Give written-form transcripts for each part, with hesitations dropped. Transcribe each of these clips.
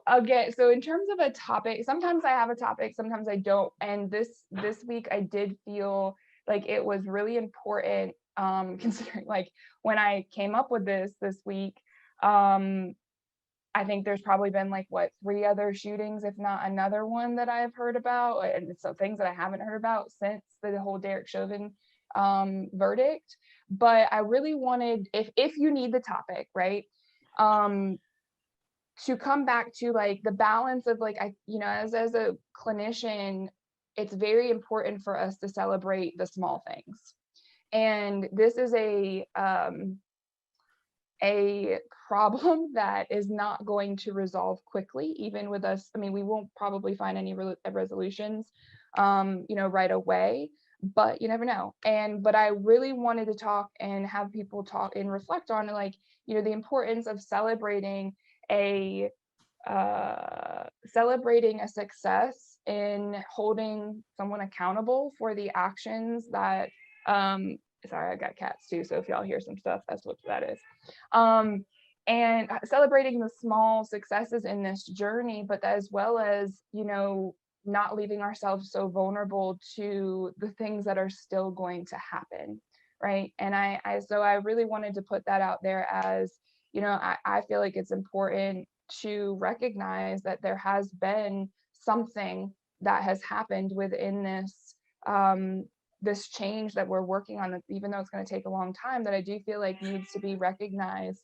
Again, so in terms of a topic, sometimes I have a topic, sometimes I don't. And this week I did feel like it was really important, considering like when I came up with this week, I think there's probably been like what 3 other shootings, if not another one that I've heard about, and so things that I haven't heard about since the whole Derek Chauvin verdict. But I really wanted, if you need the topic, right? To come back to like the balance of like, as a clinician, it's very important for us to celebrate the small things. And this is a problem that is not going to resolve quickly, even with us. I mean, we won't probably find any resolutions, right away, but you never know. But I really wanted to talk and have people talk and reflect on like, the importance of celebrating a success in holding someone accountable for the actions that sorry, I got cats too, so if y'all hear some stuff, that's what that is. And celebrating the small successes in this journey, but as well as, not leaving ourselves so vulnerable to the things that are still going to happen, right? And so I really wanted to put that out there as, I feel like it's important to recognize that there has been something that has happened within this change that we're working on, even though it's going to take a long time, that I do feel like needs to be recognized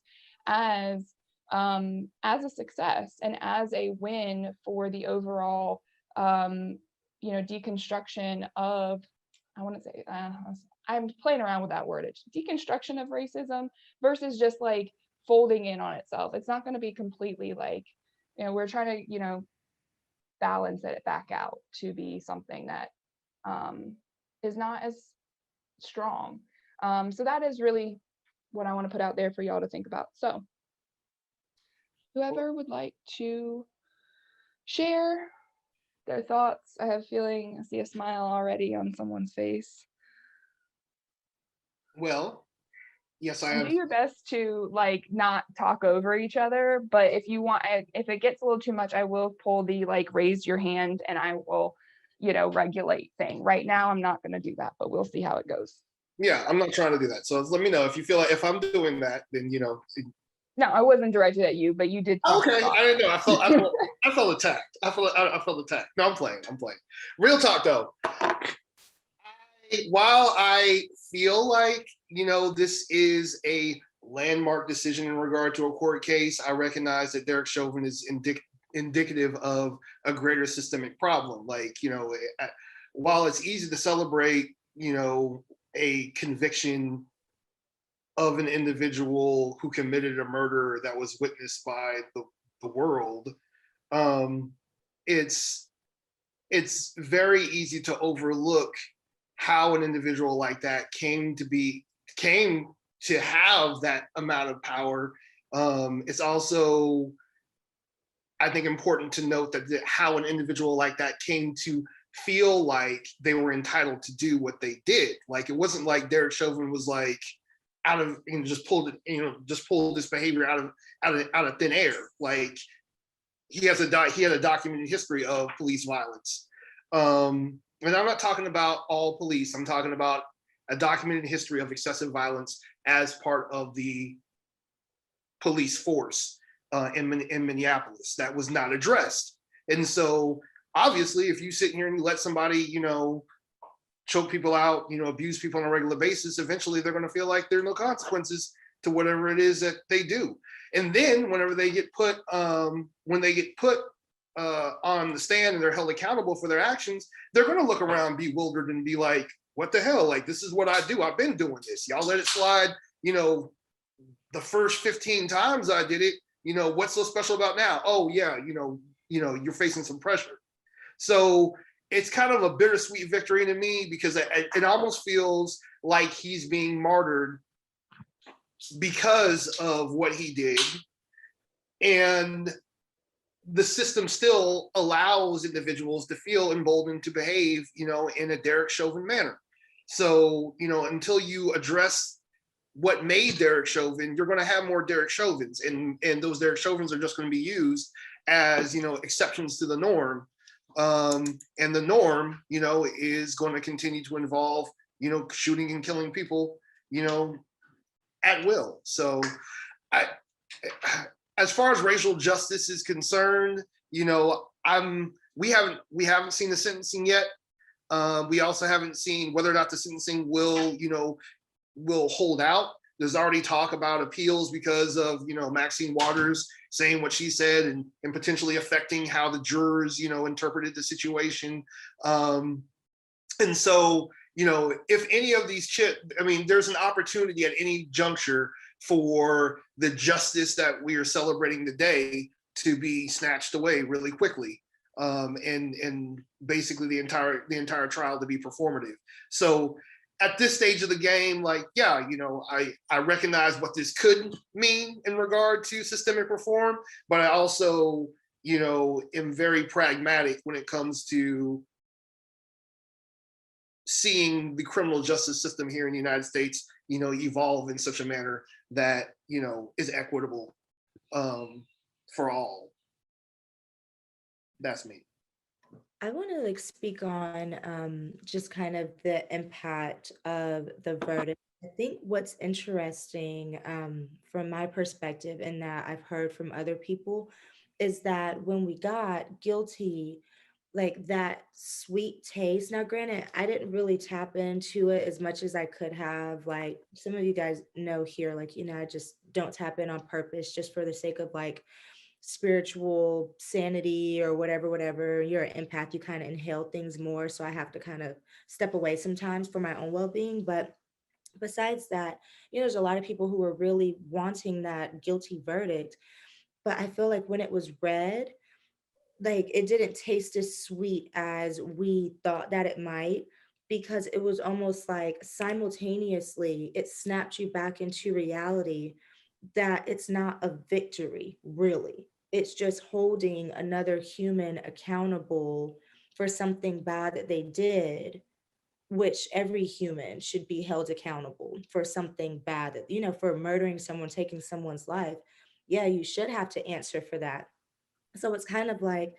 as a success and as a win for the overall, deconstruction of, I want to say, I'm playing around with that word, it's deconstruction of racism versus just like folding in on itself. It's not going to be completely like, we're trying to, balance it back out to be something that is not as strong. So that is really what I want to put out there for y'all to think about. So whoever would like to share their thoughts. I have a feeling I see a smile already on someone's face. Well, yes, I do your best to like not talk over each other, but if you want, if it gets a little too much, I will pull the like raise your hand and I will, regulate thing. Right now I'm not going to do that, but we'll see how it goes. Yeah, I'm not trying to do that, so let me know if you feel like if I'm doing that, then No, I wasn't directed at you, but you did. Okay, I didn't know. I felt attacked. I felt attacked. No, I'm playing. Real talk though. While I feel like, this is a landmark decision in regard to a court case, I recognize that Derek Chauvin is indicative of a greater systemic problem. Like, while it's easy to celebrate, a conviction of an individual who committed a murder that was witnessed by the world, it's very easy to overlook how an individual like that came to have that amount of power. It's also, I think, important to note that how an individual like that came to feel like they were entitled to do what they did. Like, it wasn't like Derek Chauvin was like out of, just pulled this behavior out of thin air. Like, he had a documented history of police violence. And I'm not talking about all police. I'm talking about a documented history of excessive violence as part of the police force in Minneapolis that was not addressed. And so obviously, if you sit here and you let somebody, choke people out, abuse people on a regular basis, eventually they're going to feel like there are no consequences to whatever it is that they do. And then whenever they get put, on the stand and they're held accountable for their actions, they're going to look around bewildered and be like, what the hell? Like, this is what I do. I've been doing this. Y'all let it slide, the first 15 times I did it. what's so special about now? Oh yeah, you're facing some pressure. So it's kind of a bittersweet victory to me because it almost feels like he's being martyred because of what he did. And the system still allows individuals to feel emboldened to behave, in a Derek Chauvin manner. So, until you address what made Derek Chauvin, you're going to have more Derek Chauvins, and those Derek Chauvins are just going to be used as exceptions to the norm. And the norm, is going to continue to involve, shooting and killing people, at will. So, I, as far as racial justice is concerned, we haven't seen the sentencing yet. We also haven't seen whether or not the sentencing will hold out. There's already talk about appeals because of Maxine Waters saying what she said, and potentially affecting how the jurors interpreted the situation. And so if any of these there's an opportunity at any juncture for the justice that we are celebrating today to be snatched away really quickly, and basically the entire trial to be performative. So at this stage of the game, I recognize what this could mean in regard to systemic reform, but I also am very pragmatic when it comes to seeing the criminal justice system here in the United States, evolve in such a manner that is equitable, for all. That's me. I want to like speak on just kind of the impact of the verdict. I think what's interesting from my perspective, and that I've heard from other people, is that when we got guilty, like that sweet taste. Now, granted, I didn't really tap into it as much as I could have. Like some of you guys know here, like, I just don't tap in on purpose just for the sake of like spiritual sanity or whatever. You're an empath, you kind of inhale things more, so I have to kind of step away sometimes for my own well-being. But besides that, there's a lot of people who are really wanting that guilty verdict, but I feel like when it was read, like it didn't taste as sweet as we thought that it might, because it was almost like simultaneously it snapped you back into reality that it's not a victory, really. It's just holding another human accountable for something bad that they did, which every human should be held accountable for something bad that, for murdering someone, taking someone's life. Yeah, you should have to answer for that. So it's kind of like,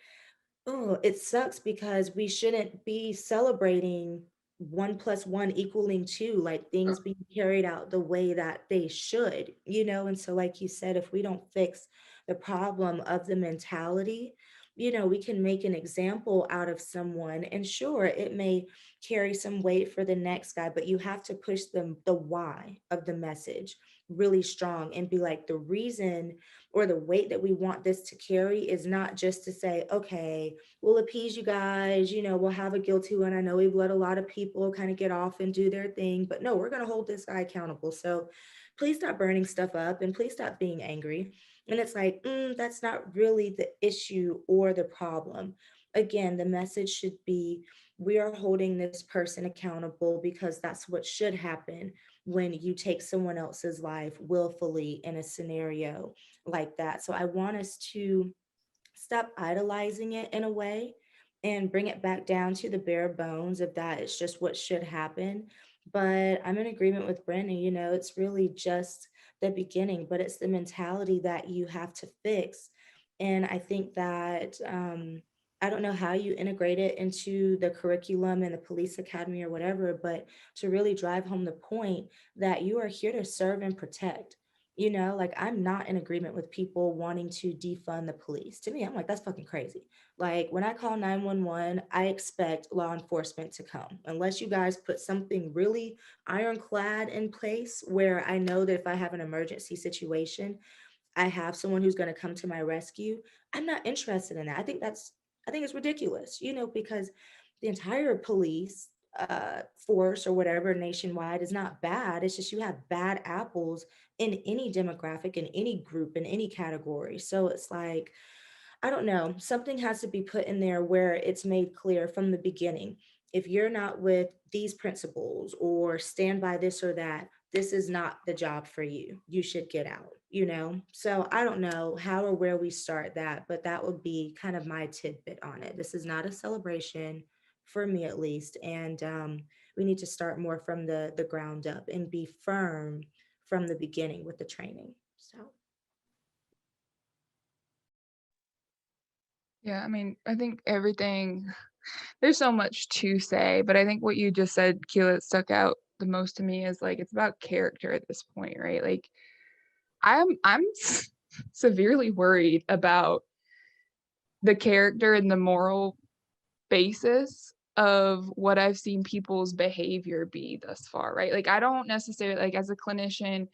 oh, it sucks because we shouldn't be celebrating one plus one equaling two, like things being carried out the way that they should. And so, like you said, if we don't fix the problem of the mentality, we can make an example out of someone, and sure, it may carry some weight for the next guy, but you have to push the why of the message really strong and be like, the reason or the weight that we want this to carry is not just to say, okay, we'll appease you guys, we'll have a guilty one. I know we've let a lot of people kind of get off and do their thing, but no, we're going to hold this guy accountable. So please stop burning stuff up and please stop being angry. And it's like, that's not really the issue or the problem. Again, the message should be, we are holding this person accountable because that's what should happen when you take someone else's life willfully in a scenario like that. So I want us to stop idolizing it in a way and bring it back down to the bare bones of that it's just what should happen. But I'm in agreement with Brandon, it's really just the beginning, but it's the mentality that you have to fix. And I think that I don't know how you integrate it into the curriculum and the police academy or whatever, but to really drive home the point that you are here to serve and protect. Like I'm not in agreement with people wanting to defund the police. To me, I'm like, that's fucking crazy. Like when I call 911, I expect law enforcement to come. Unless you guys put something really ironclad in place where I know that if I have an emergency situation, I have someone who's going to come to my rescue. I'm not interested in that. I think it's ridiculous, because the entire police force or whatever nationwide is not bad. It's just you have bad apples in any demographic, in any group, in any category. So it's like, I don't know, something has to be put in there where it's made clear from the beginning. If you're not with these principles or stand by this or that, this is not the job for you. You should get out, you know? So I don't know how or where we start that, but that would be kind of my tidbit on it. This is not a celebration for me at least. And we need to start more from the ground up and be firm from the beginning with the training. So Yeah, I mean, I think everything, there's so much to say, but I think what you just said, Keela, that stuck out the most to me is like it's about character at this point, right? Like I'm severely worried about the character and the moral basis of what I've seen people's behavior be thus far, right? Like I don't necessarily, like as a clinician,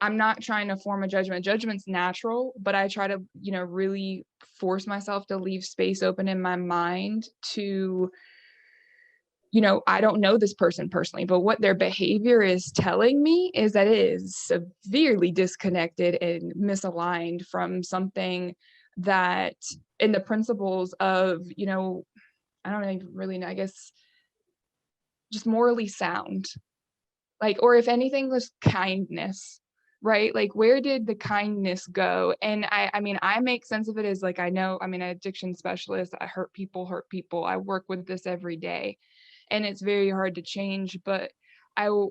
I'm not trying to form a judgment. Judgment's natural, but I try to, really force myself to leave space open in my mind to, I don't know this person personally, but what their behavior is telling me is that it is severely disconnected and misaligned from something that in the principles of, I don't even really know, I guess just morally sound. Like, or if anything was kindness, right? Like where did the kindness go? And I mean, I make sense of it as like, I know, I mean, an addiction specialist, I hurt people. I work with this every day and it's very hard to change, but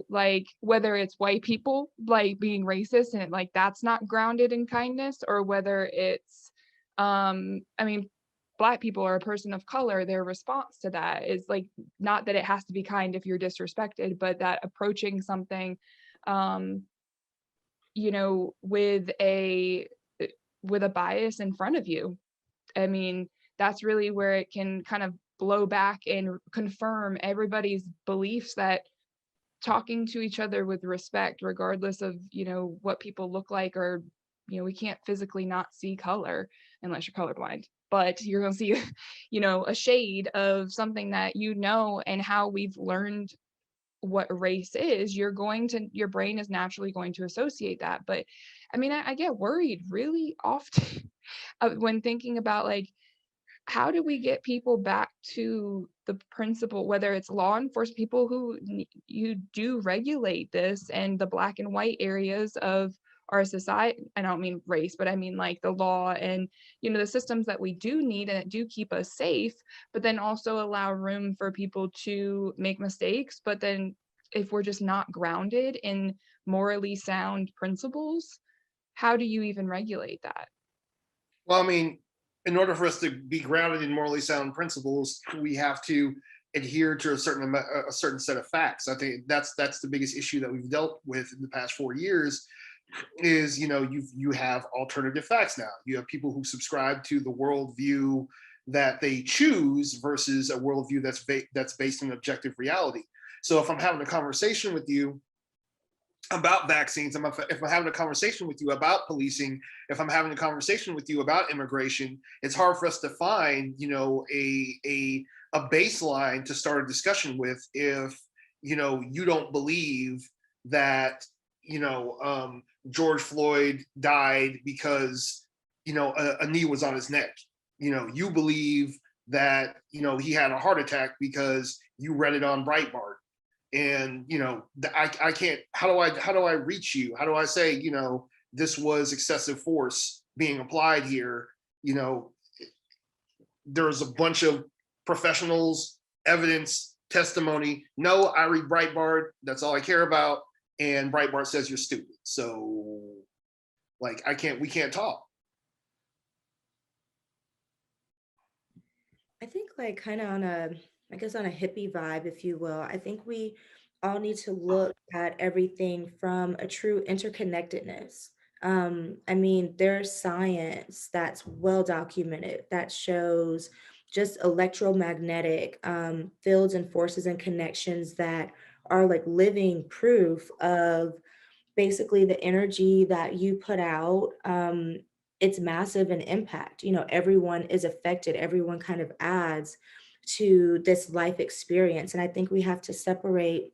like whether it's white people like being racist and like that's not grounded in kindness, or whether it's I mean, Black people or a person of color, their response to that is like, not that it has to be kind if you're disrespected, but that approaching something um with a bias in front of you. I mean, that's really where it can kind of blow back and confirm everybody's beliefs that talking to each other with respect, regardless of, what people look like, or, we can't physically not see color unless you're colorblind, but you're going to see, a shade of something that, and how we've learned what race is, your brain is naturally going to associate that. But I mean, I get worried really often when thinking about like, how do we get people back to the principle, whether it's law enforcement, people who you do regulate this, and the Black and white areas of our society. I don't mean race, but I mean like the law and, the systems that we do need and that do keep us safe, but then also allow room for people to make mistakes. But then if we're just not grounded in morally sound principles, how do you even regulate that? Well, I mean, in order for us to be grounded in morally sound principles, we have to adhere to a certain set of facts. I think that's the biggest issue that we've dealt with in the past 4 years. Is you have alternative facts now. You have people who subscribe to the worldview that they choose versus a worldview that's based on objective reality. So if I'm having a conversation with you about vaccines, if I'm having a conversation with you about policing, if I'm having a conversation with you about immigration, it's hard for us to find, a baseline to start a discussion with if, you don't believe that, George Floyd died because, a knee was on his neck. You believe that, he had a heart attack because you read it on Breitbart. And I can't, how do I reach you? How do I say, this was excessive force being applied here? There's a bunch of professionals, evidence, testimony. No, I read Breitbart, that's all I care about, and Breitbart says you're stupid. So like we can't talk. I think like kind of on a, I guess on a hippie vibe, if you will, I think we all need to look at everything from a true interconnectedness. I mean, there's science that's well documented that shows just electromagnetic fields and forces and connections that are like living proof of basically the energy that you put out. It's massive in impact. Everyone is affected, everyone kind of adds to this life experience. And I think we have to separate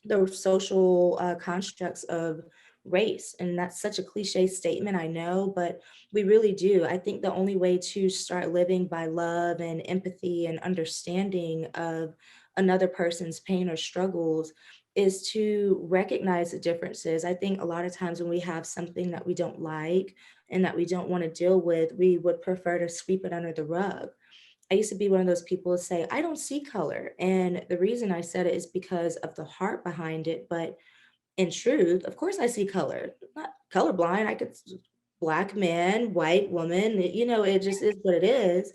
the social constructs of race. And that's such a cliche statement, I know, but we really do. I think the only way to start living by love and empathy and understanding of another person's pain or struggles is to recognize the differences. I think a lot of times when we have something that we don't like and that we don't want to deal with, we would prefer to sweep it under the rug. I used to be one of those people to say, I don't see color. And the reason I said it is because of the heart behind it. But in truth, of course, I see color. I'm not colorblind. Black man, white woman, it just is what it is.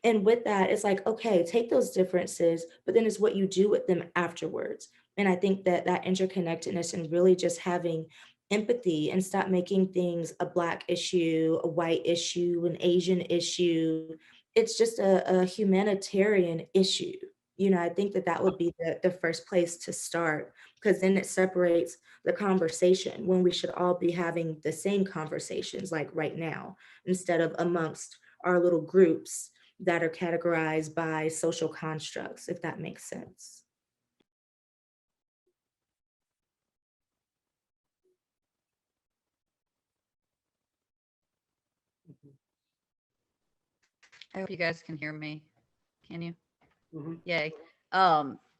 And with that, it's like, okay, take those differences, but then it's what you do with them afterwards. And I think that that interconnectedness and really just having empathy and stop making things a Black issue, a white issue, an Asian issue. It's just a humanitarian issue. I think that that would be the first place to start, because then it separates the conversation when we should all be having the same conversations like right now, instead of amongst our little groups that are categorized by social constructs, if that makes sense. I hope you guys can hear me. Can you? Mhm. Yay.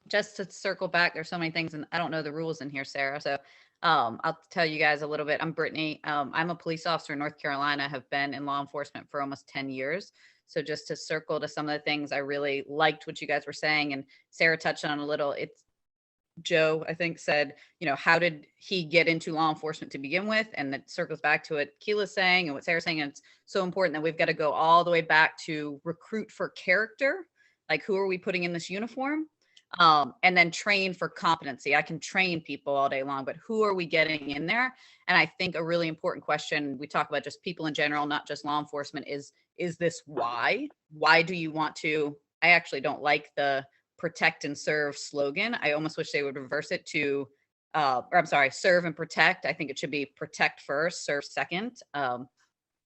Just to circle back, there's so many things, and I don't know the rules in here, Sarah. So I'll tell you guys a little bit. I'm Brittany. I'm a police officer in North Carolina, have been in law enforcement for almost 10 years. So just to circle to some of the things, I really liked what you guys were saying, and Sarah touched on a little. It's Joe, I think, said, how did he get into law enforcement to begin with? And that circles back to what Keela's saying and what Sarah's saying. And it's so important that we've got to go all the way back to recruit for character. Like, who are we putting in this uniform? And then train for competency. I can train people all day long, but who are we getting in there? And I think a really important question, we talk about just people in general, not just law enforcement, is this why? Why do you want to? I actually don't like the protect and serve slogan. I almost wish they would reverse it to, or I'm sorry, serve and protect. I think it should be protect first, serve second.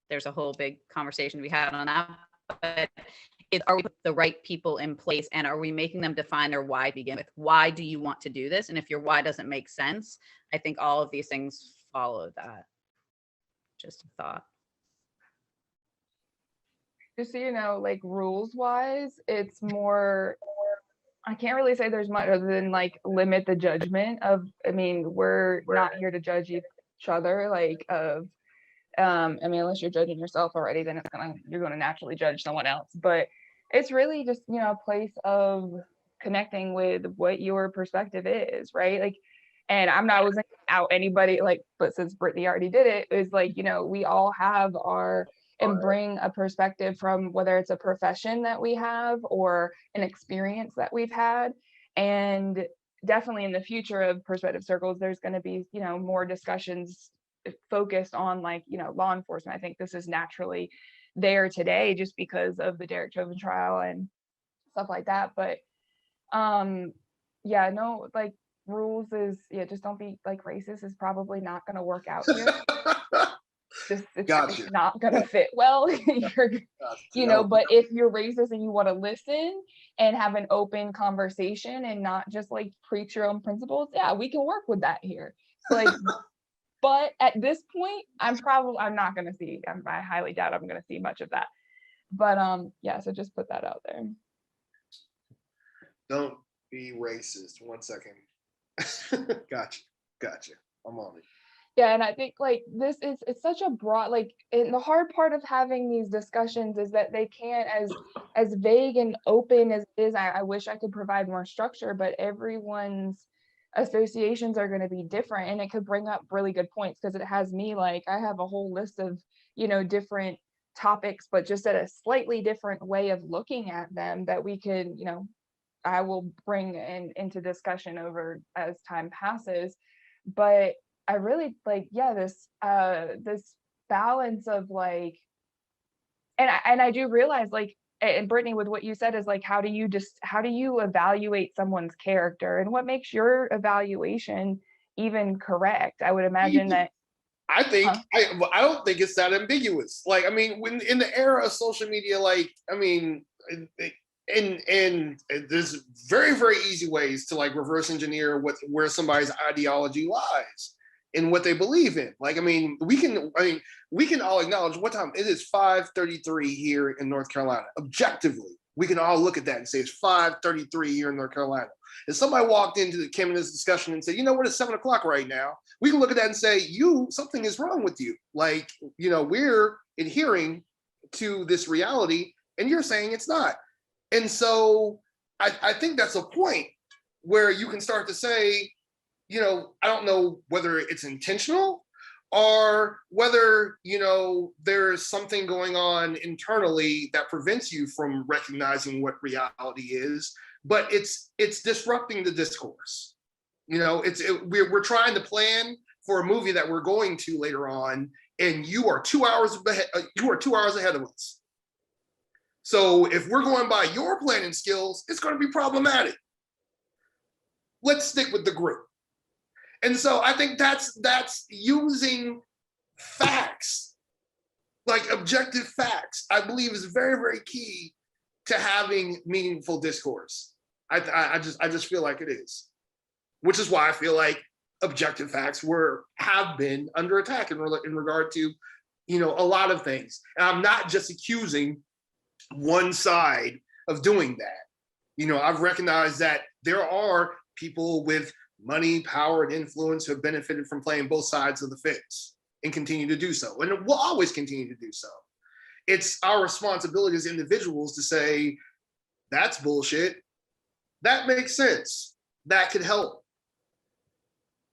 There's a whole big conversation to be had on that. But are we putting the right people in place, and are we making them define their why to begin with? Why do you want to do this? And if your why doesn't make sense, I think all of these things follow that. Just a thought. Just so you know, like rules wise, it's more, I can't really say there's much other than like limit the judgment of, I mean, we're not here to judge each other, like I mean, unless you're judging yourself already, then you're gonna naturally judge someone else. But it's really just, a place of connecting with what your perspective is, right? Like, and I wasn't out anybody, like, but since Brittany already did it, is like, we all have and bring a perspective from whether it's a profession that we have or an experience that we've had. And definitely in the future of perspective circles, there's going to be, more discussions focused on like, law enforcement. I think this is naturally there today just because of the Derek Chauvin trial and stuff like that. But yeah, no, like rules is, just don't be like racist is probably not going to work out here. It's not gonna fit well. But if you're racist and you want to listen and have an open conversation and not just like preach your own principles, yeah, we can work with that here. Like, but at this point, I'm not gonna see. I highly doubt I'm gonna see much of that. But yeah, so just put that out there. Don't be racist. 1 second. Gotcha. I'm on it. Yeah, and I think like it's such a broad, like, and the hard part of having these discussions is that they can't, as vague and open as it is, I wish I could provide more structure, but everyone's associations are going to be different, and it could bring up really good points because it has me like I have a whole list of different topics, but just at a slightly different way of looking at them that we could I will bring into discussion over as time passes. But I really like, this balance of like, and I do realize like, and Brittany, with what you said is like, how do you evaluate someone's character and what makes your evaluation even correct? I would imagine that. I think I don't think it's that ambiguous. Like, I mean, when in the era of social media, like, I mean, and there's very, very easy ways to like reverse engineer where somebody's ideology lies in what they believe in. Like, I mean, we can all acknowledge what time it is. 5:33 here in North Carolina. Objectively, we can all look at that and say it's 5:33 here in North Carolina. If somebody came in this discussion and said, you know what, it's 7 o'clock right now, we can look at that and say, something is wrong with you. Like, we're adhering to this reality and you're saying it's not. And so I think that's a point where you can start to say, I don't know whether it's intentional or whether, there's something going on internally that prevents you from recognizing what reality is, but it's disrupting the discourse. We're trying to plan for a movie that we're going to later on, and you are 2 hours ahead of us. So if we're going by your planning skills, it's going to be problematic. Let's stick with the group. And so I think that's using facts, like objective facts, I believe is very, very key to having meaningful discourse. I just feel like it is, which is why I feel like objective facts have been under attack in regard to, a lot of things. And I'm not just accusing one side of doing that. I've recognized that there are people with money, power, and influence who have benefited from playing both sides of the fence and continue to do so. And will always continue to do so. It's our responsibility as individuals to say, that's bullshit. That makes sense. That could help.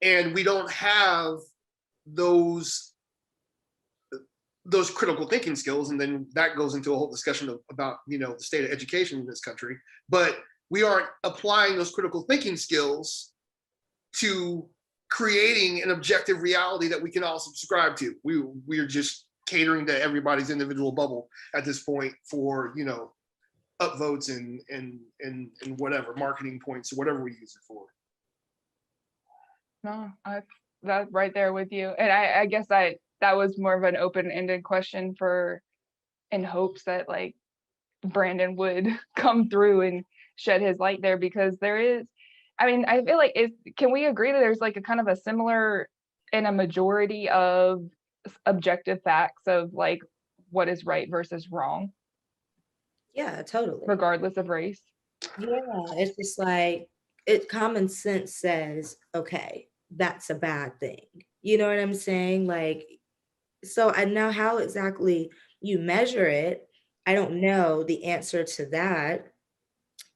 And we don't have those critical thinking skills. And then that goes into a whole discussion about, the state of education in this country. But we aren't applying those critical thinking skills to creating an objective reality that we can all subscribe to. We are just catering to everybody's individual bubble at this point for, upvotes and whatever, marketing points or whatever we use it for. No, that's right there with you. And I guess that was more of an open-ended question in hopes that like Brandon would come through and shed his light there, because there is, I feel like can we agree that there's like a kind of a similar in a majority of objective facts of like what is right versus wrong? Yeah, totally. Regardless of race. Yeah, it's just like common sense says, okay, that's a bad thing. You know what I'm saying? Like, so I know how exactly you measure it. I don't know the answer to that.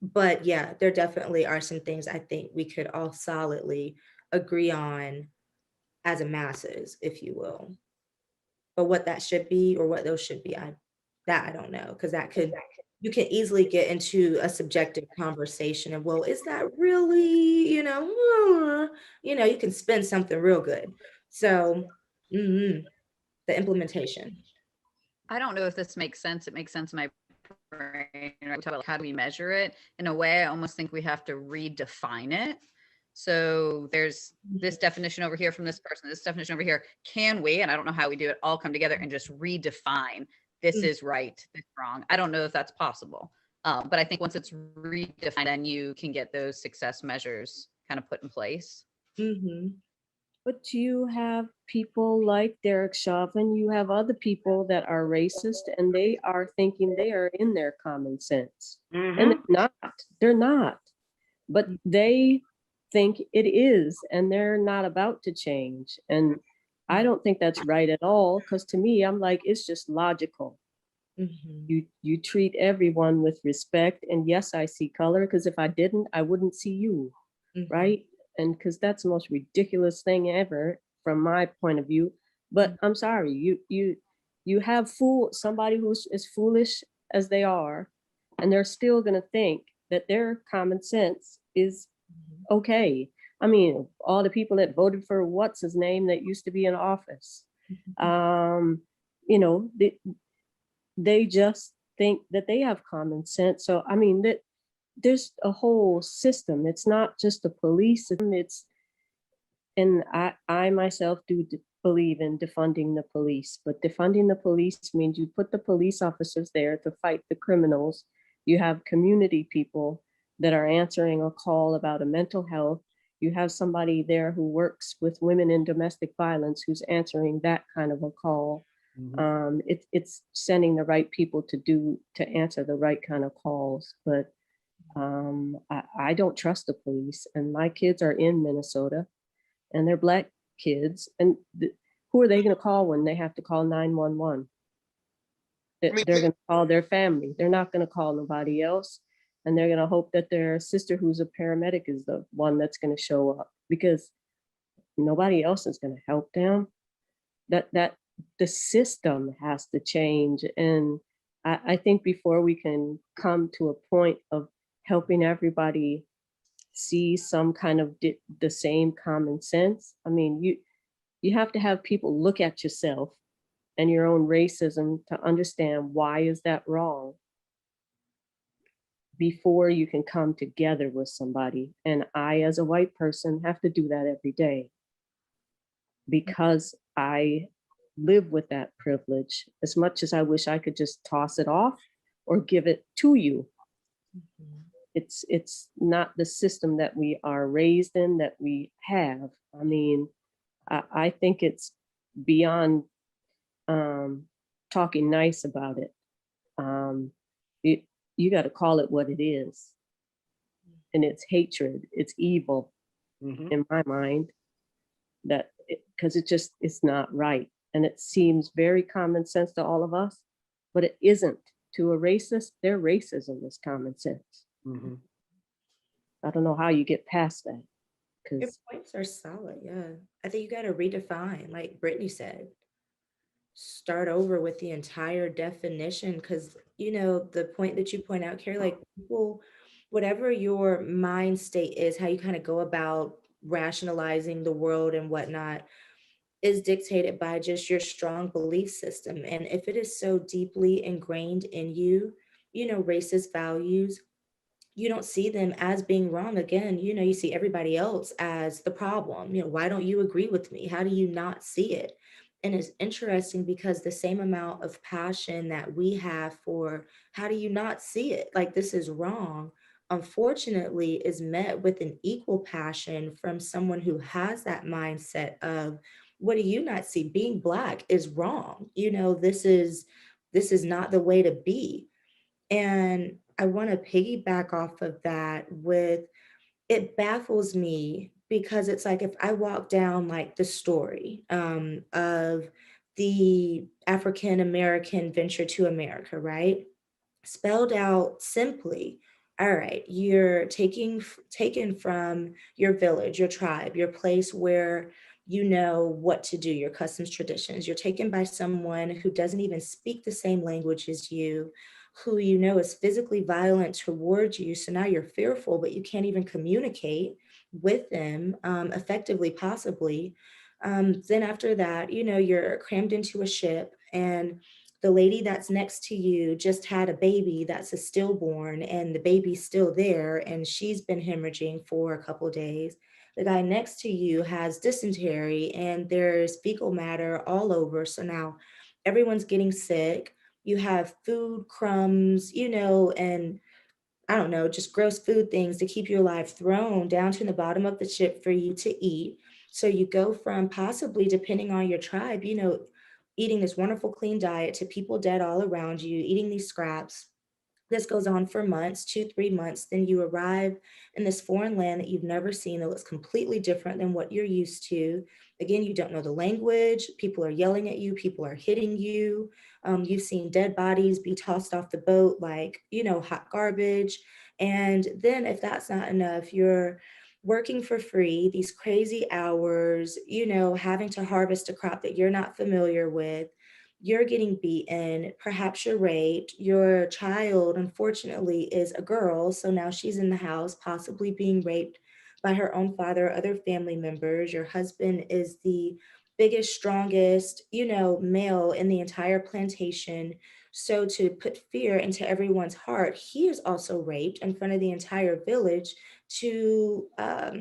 But yeah, there definitely are some things I think we could all solidly agree on as a masses, if you will. But what that should be or what those should be, I don't know, because you can easily get into a subjective conversation and, well, is that really, you can spin something real good. So the implementation. I don't know if this makes sense. It makes sense in my brain. We talk about how do we measure it? In a way, I almost think we have to redefine it. So there's this definition over here from this person, this definition over here. Can we, and I don't know how we do it, all come together and just redefine this is right, this is wrong? I don't know if that's possible. But I think once it's redefined, then you can get those success measures kind of put in place. Mm-hmm. But you have people like Derek Chauvin, you have other people that are racist and they are thinking they are in their common sense. Mm-hmm. And they're not. But they think it is, and they're not about to change. And I don't think that's right at all, because to me, I'm like, it's just logical. Mm-hmm. You treat everyone with respect. And yes, I see color, because if I didn't, I wouldn't see you, right? And because that's the most ridiculous thing ever from my point of view. But I'm sorry, you have somebody who's as foolish as they are, and they're still going to think that their common sense is okay. I mean, all the people that voted for what's his name that used to be in office, they just think that they have common sense. So I mean, that there's a whole system. It's not just the police. And I myself do believe in defunding the police, but defunding the police means you put the police officers there to fight the criminals You have community people that are answering a call about a mental health. You have somebody there who works with women in domestic violence who's answering that kind of a call. It's sending the right people to answer the right kind of calls. But I don't trust the police, and my kids are in Minnesota, and they're Black kids, and who are they going to call when they have to call 911? I mean, They're going to call their family. They're not going to call nobody else, and they're going to hope that their sister, who's a paramedic, is the one that's going to show up, because nobody else is going to help them. That the system has to change, and I think before we can come to a point of helping everybody see some kind of the same common sense. I mean, you have to have people look at yourself and your own racism to understand why is that wrong before you can come together with somebody. And I, as a white person, have to do that every day because I live with that privilege. As much as I wish I could just toss it off or give it to you, it's not the system that we are raised in, that we have. I mean, I think it's beyond talking nice about it. You got to call it what it is, and it's hatred, it's evil in my mind. That because it's not right, and it seems very common sense to all of us, but it isn't to a racist. Their racism is common sense. I don't know how you get past that. Your Because points are solid. Yeah. I think you got to redefine, like Brittany said, start over with the entire definition. Because, the point that you point out, Carrie, like people, whatever your mind state is, how you kind of go about rationalizing the world and whatnot, is dictated by just your strong belief system. And if it is so deeply ingrained in you, racist values, you don't see them as being wrong. Again, you see everybody else as the problem. Why don't you agree with me? How do you not see it? And it's interesting because the same amount of passion that we have for how do you not see it? Like this is wrong, unfortunately, is met with an equal passion from someone who has that mindset of what do you not see? Being Black is wrong. This is not the way to be. And I want to piggyback off of that with it baffles me because it's like if I walk down like the story of the African American venture to America, right? Spelled out simply. All right, you're taken from your village, your tribe, your place where you know what to do, your customs, traditions. You're taken by someone who doesn't even speak the same language as you, who is physically violent towards you. So now you're fearful, but you can't even communicate with them effectively, possibly. Then after that, you're crammed into a ship, and the lady that's next to you just had a baby that's a stillborn, and the baby's still there, and she's been hemorrhaging for a couple days. The guy next to you has dysentery, and there's fecal matter all over. So now everyone's getting sick. You have food crumbs, and I don't know, just gross food things to keep you alive thrown down to the bottom of the ship for you to eat. So you go from possibly, depending on your tribe, eating this wonderful clean diet to people dead all around you, eating these scraps. This goes on for months, 2, 3 months. Then you arrive in this foreign land that you've never seen that looks completely different than what you're used to. Again, you don't know the language. People are yelling at you. People are hitting you. You've seen dead bodies be tossed off the boat like, hot garbage. And then if that's not enough, you're working for free, these crazy hours, having to harvest a crop that you're not familiar with. You're getting beaten, perhaps you're raped. Your child, unfortunately, is a girl. So now she's in the house, possibly being raped by her own father or other family members. Your husband is the biggest, strongest, male in the entire plantation. So to put fear into everyone's heart, he is also raped in front of the entire village to,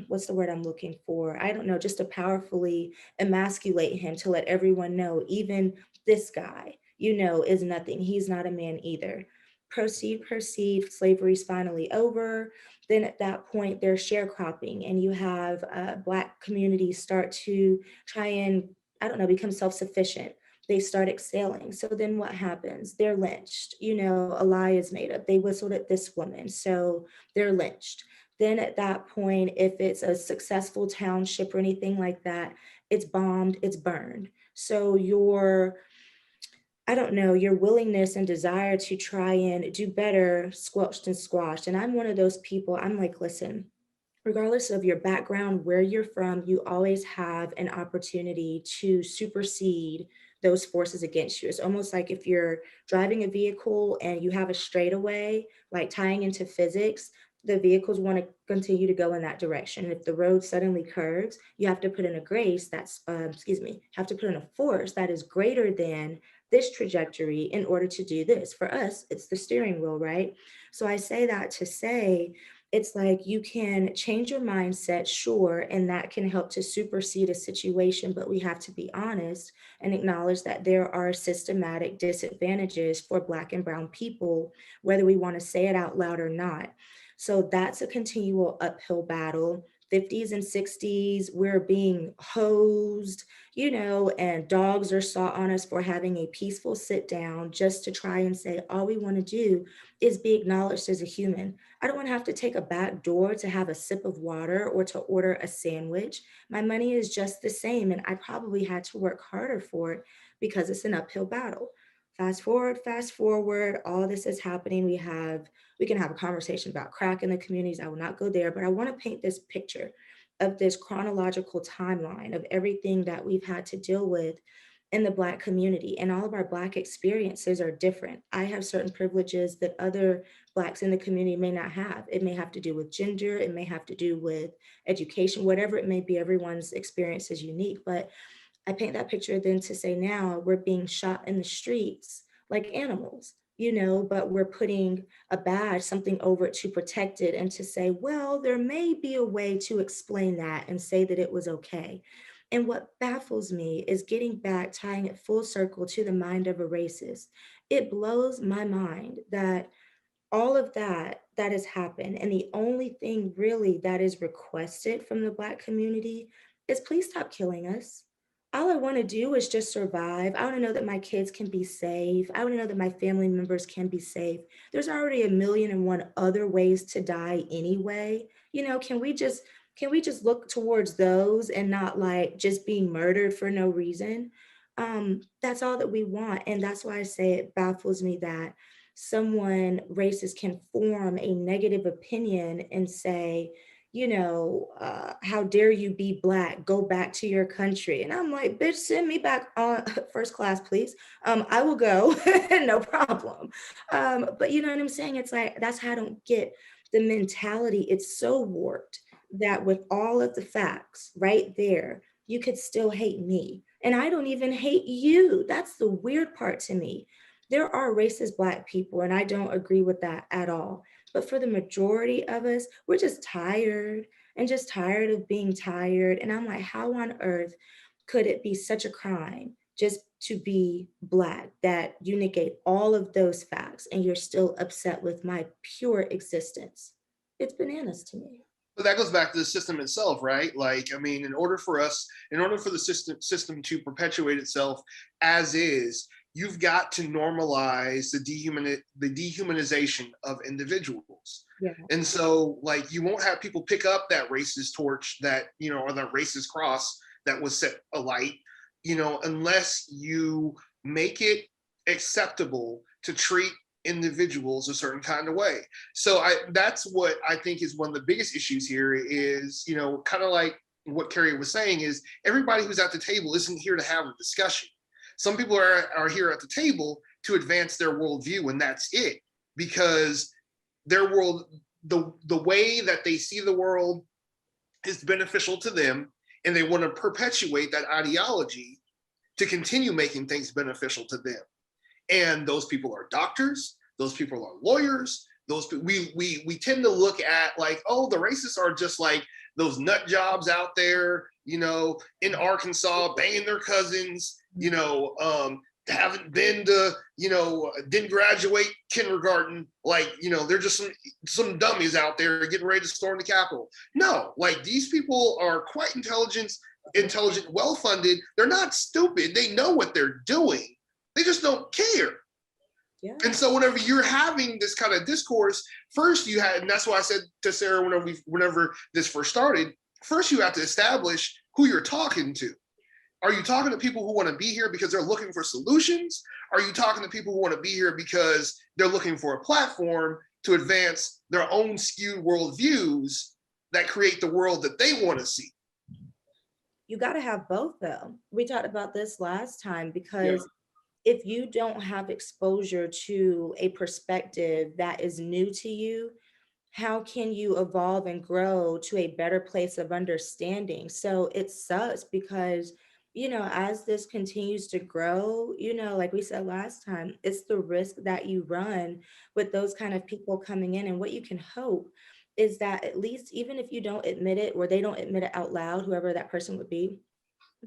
what's the word I'm looking for? I don't know, just to powerfully emasculate him, to let everyone know, even this guy, is nothing. He's not a man either. perceived slavery's finally over. Then at that point, there's sharecropping, and you have Black communities start to try and, I don't know, become self-sufficient. They start excelling. So then what happens? They're lynched. You know, a lie is made up. They whistled at this woman, so they're lynched. Then at that point, if it's a successful township or anything like that, it's bombed, it's burned. So your, I don't know, your willingness and desire to try and do better squelched and squashed. And I'm one of those people, I'm like, listen, regardless of your background, where you're from, you always have an opportunity to supersede those forces against you. It's almost like if you're driving a vehicle and you have a straightaway, like tying into physics, the vehicles want to continue to go in that direction. And if the road suddenly curves, you have to put in a grace that's, have to put in a force that is greater than this trajectory in order to do this. For us, it's the steering wheel, right? So I say that to say, it's like you can change your mindset, sure, and that can help to supersede a situation, but we have to be honest and acknowledge that there are systematic disadvantages for Black and Brown people, whether we want to say it out loud or not. So that's a continual uphill battle. 50s and 60s, we're being hosed, you know, and dogs are sought on us for having a peaceful sit down just to try and say, all we want to do is be acknowledged as a human. I don't want to have to take a back door to have a sip of water or to order a sandwich. My money is just the same, and I probably had to work harder for it because it's an uphill battle. Fast forward, all this is happening. We can have a conversation about crack in the communities. I will not go there, but I want to paint this picture of this chronological timeline of everything that we've had to deal with in the Black community. And all of our Black experiences are different. I have certain privileges that other Blacks in the community may not have. It may have to do with gender, it may have to do with education, whatever it may be, everyone's experience is unique. But I paint that picture then to say now we're being shot in the streets like animals, you know, but we're putting a badge, something over it to protect it and to say, well, there may be a way to explain that and say that it was okay. And what baffles me is getting back, tying it full circle to the mind of a racist. It blows my mind that all of that has happened. And the only thing really that is requested from the Black community is please stop killing us. All I want to do is just survive. I want to know that my kids can be safe. I want to know that my family members can be safe. There's already a million and one other ways to die anyway. You know, can we just look towards those and not like just being murdered for no reason? That's all that we want. And that's why I say it baffles me that someone racist can form a negative opinion and say, you know, how dare you be Black, go back to your country. And I'm like, bitch, send me back on first class, please. I will go, no problem. But you know what I'm saying? It's like, that's how I don't get the mentality. It's so warped that with all of the facts right there, you could still hate me. And I don't even hate you. That's the weird part to me. There are racist Black people, and I don't agree with that at all. But for the majority of us, we're just tired and just tired of being tired. And I'm like, how on earth could it be such a crime just to be Black that you negate all of those facts and you're still upset with my pure existence? It's bananas to me. But that goes back to the system itself, right? Like, I mean, in order for the system to perpetuate itself as is, you've got to normalize the dehumanization of individuals. Yeah. And so, like, you won't have people pick up that racist torch that, you know, or that racist cross that was set alight, you know, unless you make it acceptable to treat individuals a certain kind of way. So that's what I think is one of the biggest issues here is, you know, kind of like what Carrie was saying is everybody who's at the table isn't here to have a discussion. Some people are here at the table to advance their worldview, and that's it, because their world, the way that they see the world is beneficial to them, and they want to perpetuate that ideology to continue making things beneficial to them. And those people are doctors, those people are lawyers, we tend to look at like, oh, the racists are just like those nut jobs out there, you know, in Arkansas, banging their cousins, you know, haven't been to, didn't graduate kindergarten, like, they're just some dummies out there getting ready to storm the Capitol. No, like, these people are quite intelligent, well-funded. They're not stupid. They know what they're doing. They just don't care. Yeah. And so whenever you're having this kind of discourse, first you had, and that's why I said to Sarah whenever this first started, first you have to establish who you're talking to. Are you talking to people who want to be here because they're looking for solutions? Are you talking to people who want to be here because they're looking for a platform to advance their own skewed worldviews that create the world that they want to see? You got to have both, though. We talked about this last time, because if you don't have exposure to a perspective that is new to you, how can you evolve and grow to a better place of understanding? So it sucks because, as this continues to grow, like we said last time, it's the risk that you run with those kind of people coming in. And what you can hope is that, at least, even if you don't admit it, or they don't admit it out loud, whoever that person would be,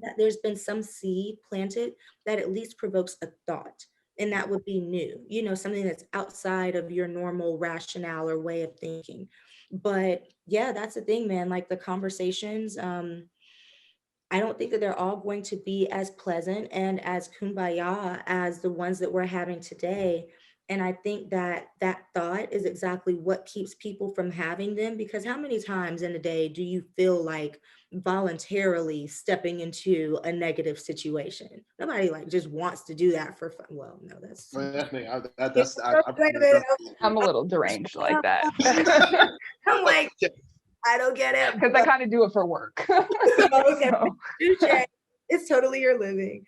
that there's been some seed planted that at least provokes a thought. And that would be new, something that's outside of your normal rationale or way of thinking. But yeah, that's the thing, man. Like, the conversations, I don't think that they're all going to be as pleasant and as kumbaya as the ones that we're having today. And I think that that thought is exactly what keeps people from having them, because how many times in a day do you feel like voluntarily stepping into a negative situation? Nobody like just wants to do that for fun. Well, no, that's That's me. wait a minute. I'm a little deranged like that. I'm like, I don't get it. Because I kind of do it for work. Okay, So. it's totally your living.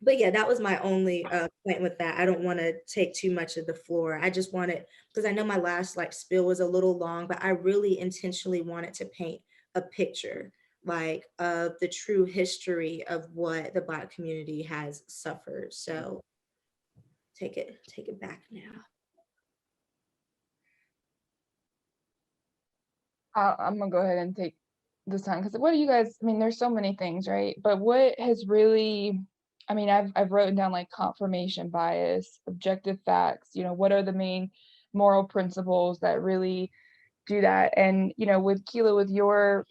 But yeah, that was my only point with that. I don't want to take too much of the floor. I just wanted, because I know my last spiel was a little long, but I really intentionally wanted to paint a picture of the true history of what the Black community has suffered. So take it back now. I'm gonna go ahead and take this time, because what do you guys, I mean, there's so many things, right? But what has really, I mean, I've written down like confirmation bias, objective facts, what are the main moral principles that really do that? And with Keela, with your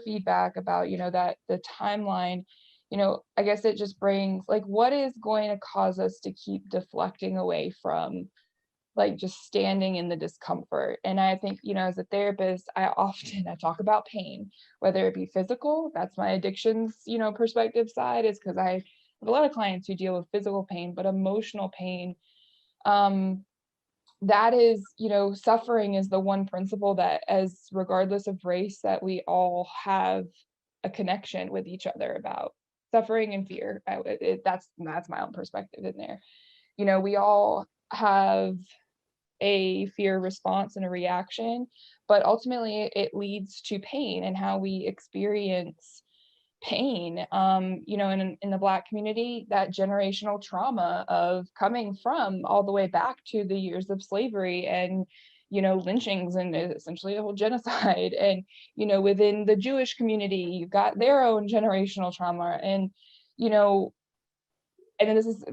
feedback about that the timeline, I guess it just brings like, what is going to cause us to keep deflecting away from like just standing in the discomfort? And I think, as a therapist, I talk about pain, whether it be physical, that's my addictions, perspective side, is because I have a lot of clients who deal with physical pain, but emotional pain, that is, suffering is the one principle that, as regardless of race, that we all have a connection with each other about. Suffering and fear, that's my own perspective in there. We all have a fear response and a reaction, but ultimately it leads to pain and how we experience pain. In the Black community, that generational trauma of coming from all the way back to the years of slavery and lynchings and essentially a whole genocide, and within the Jewish community, you've got their own generational trauma, and and then this is,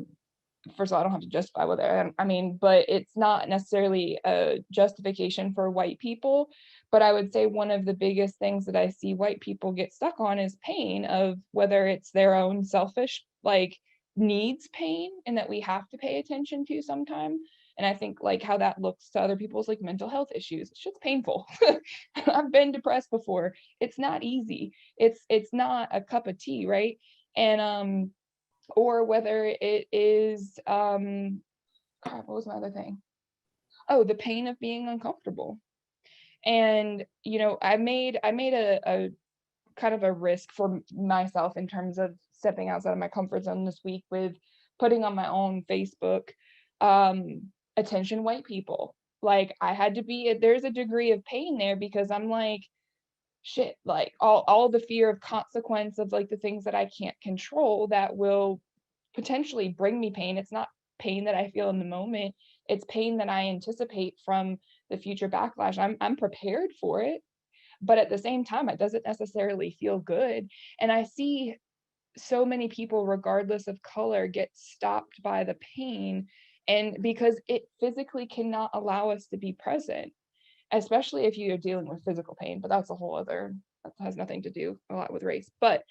first of all, I don't have to justify whether I mean, but it's not necessarily a justification for white people. But I would say one of the biggest things that I see white people get stuck on is pain, of whether it's their own selfish needs pain, and that we have to pay attention to sometime. And I think how that looks to other people's mental health issues. It's just painful. I've been depressed before. It's not easy. It's not a cup of tea, right? And or whether it is what was my other thing? Oh, the pain of being uncomfortable. And I made a kind of a risk for myself in terms of stepping outside of my comfort zone this week with putting on my own Facebook, attention white people. I had to be, there's a degree of pain there, because I'm like, shit, all the fear of consequence of the things that I can't control that will potentially bring me pain. It's not pain that I feel in the moment. It's pain that I anticipate from the future backlash. I'm prepared for it, but at the same time, it doesn't necessarily feel good. And I see so many people, regardless of color, get stopped by the pain, and because it physically cannot allow us to be present, especially if you're dealing with physical pain, but that's a whole other, that has nothing to do a lot with race. But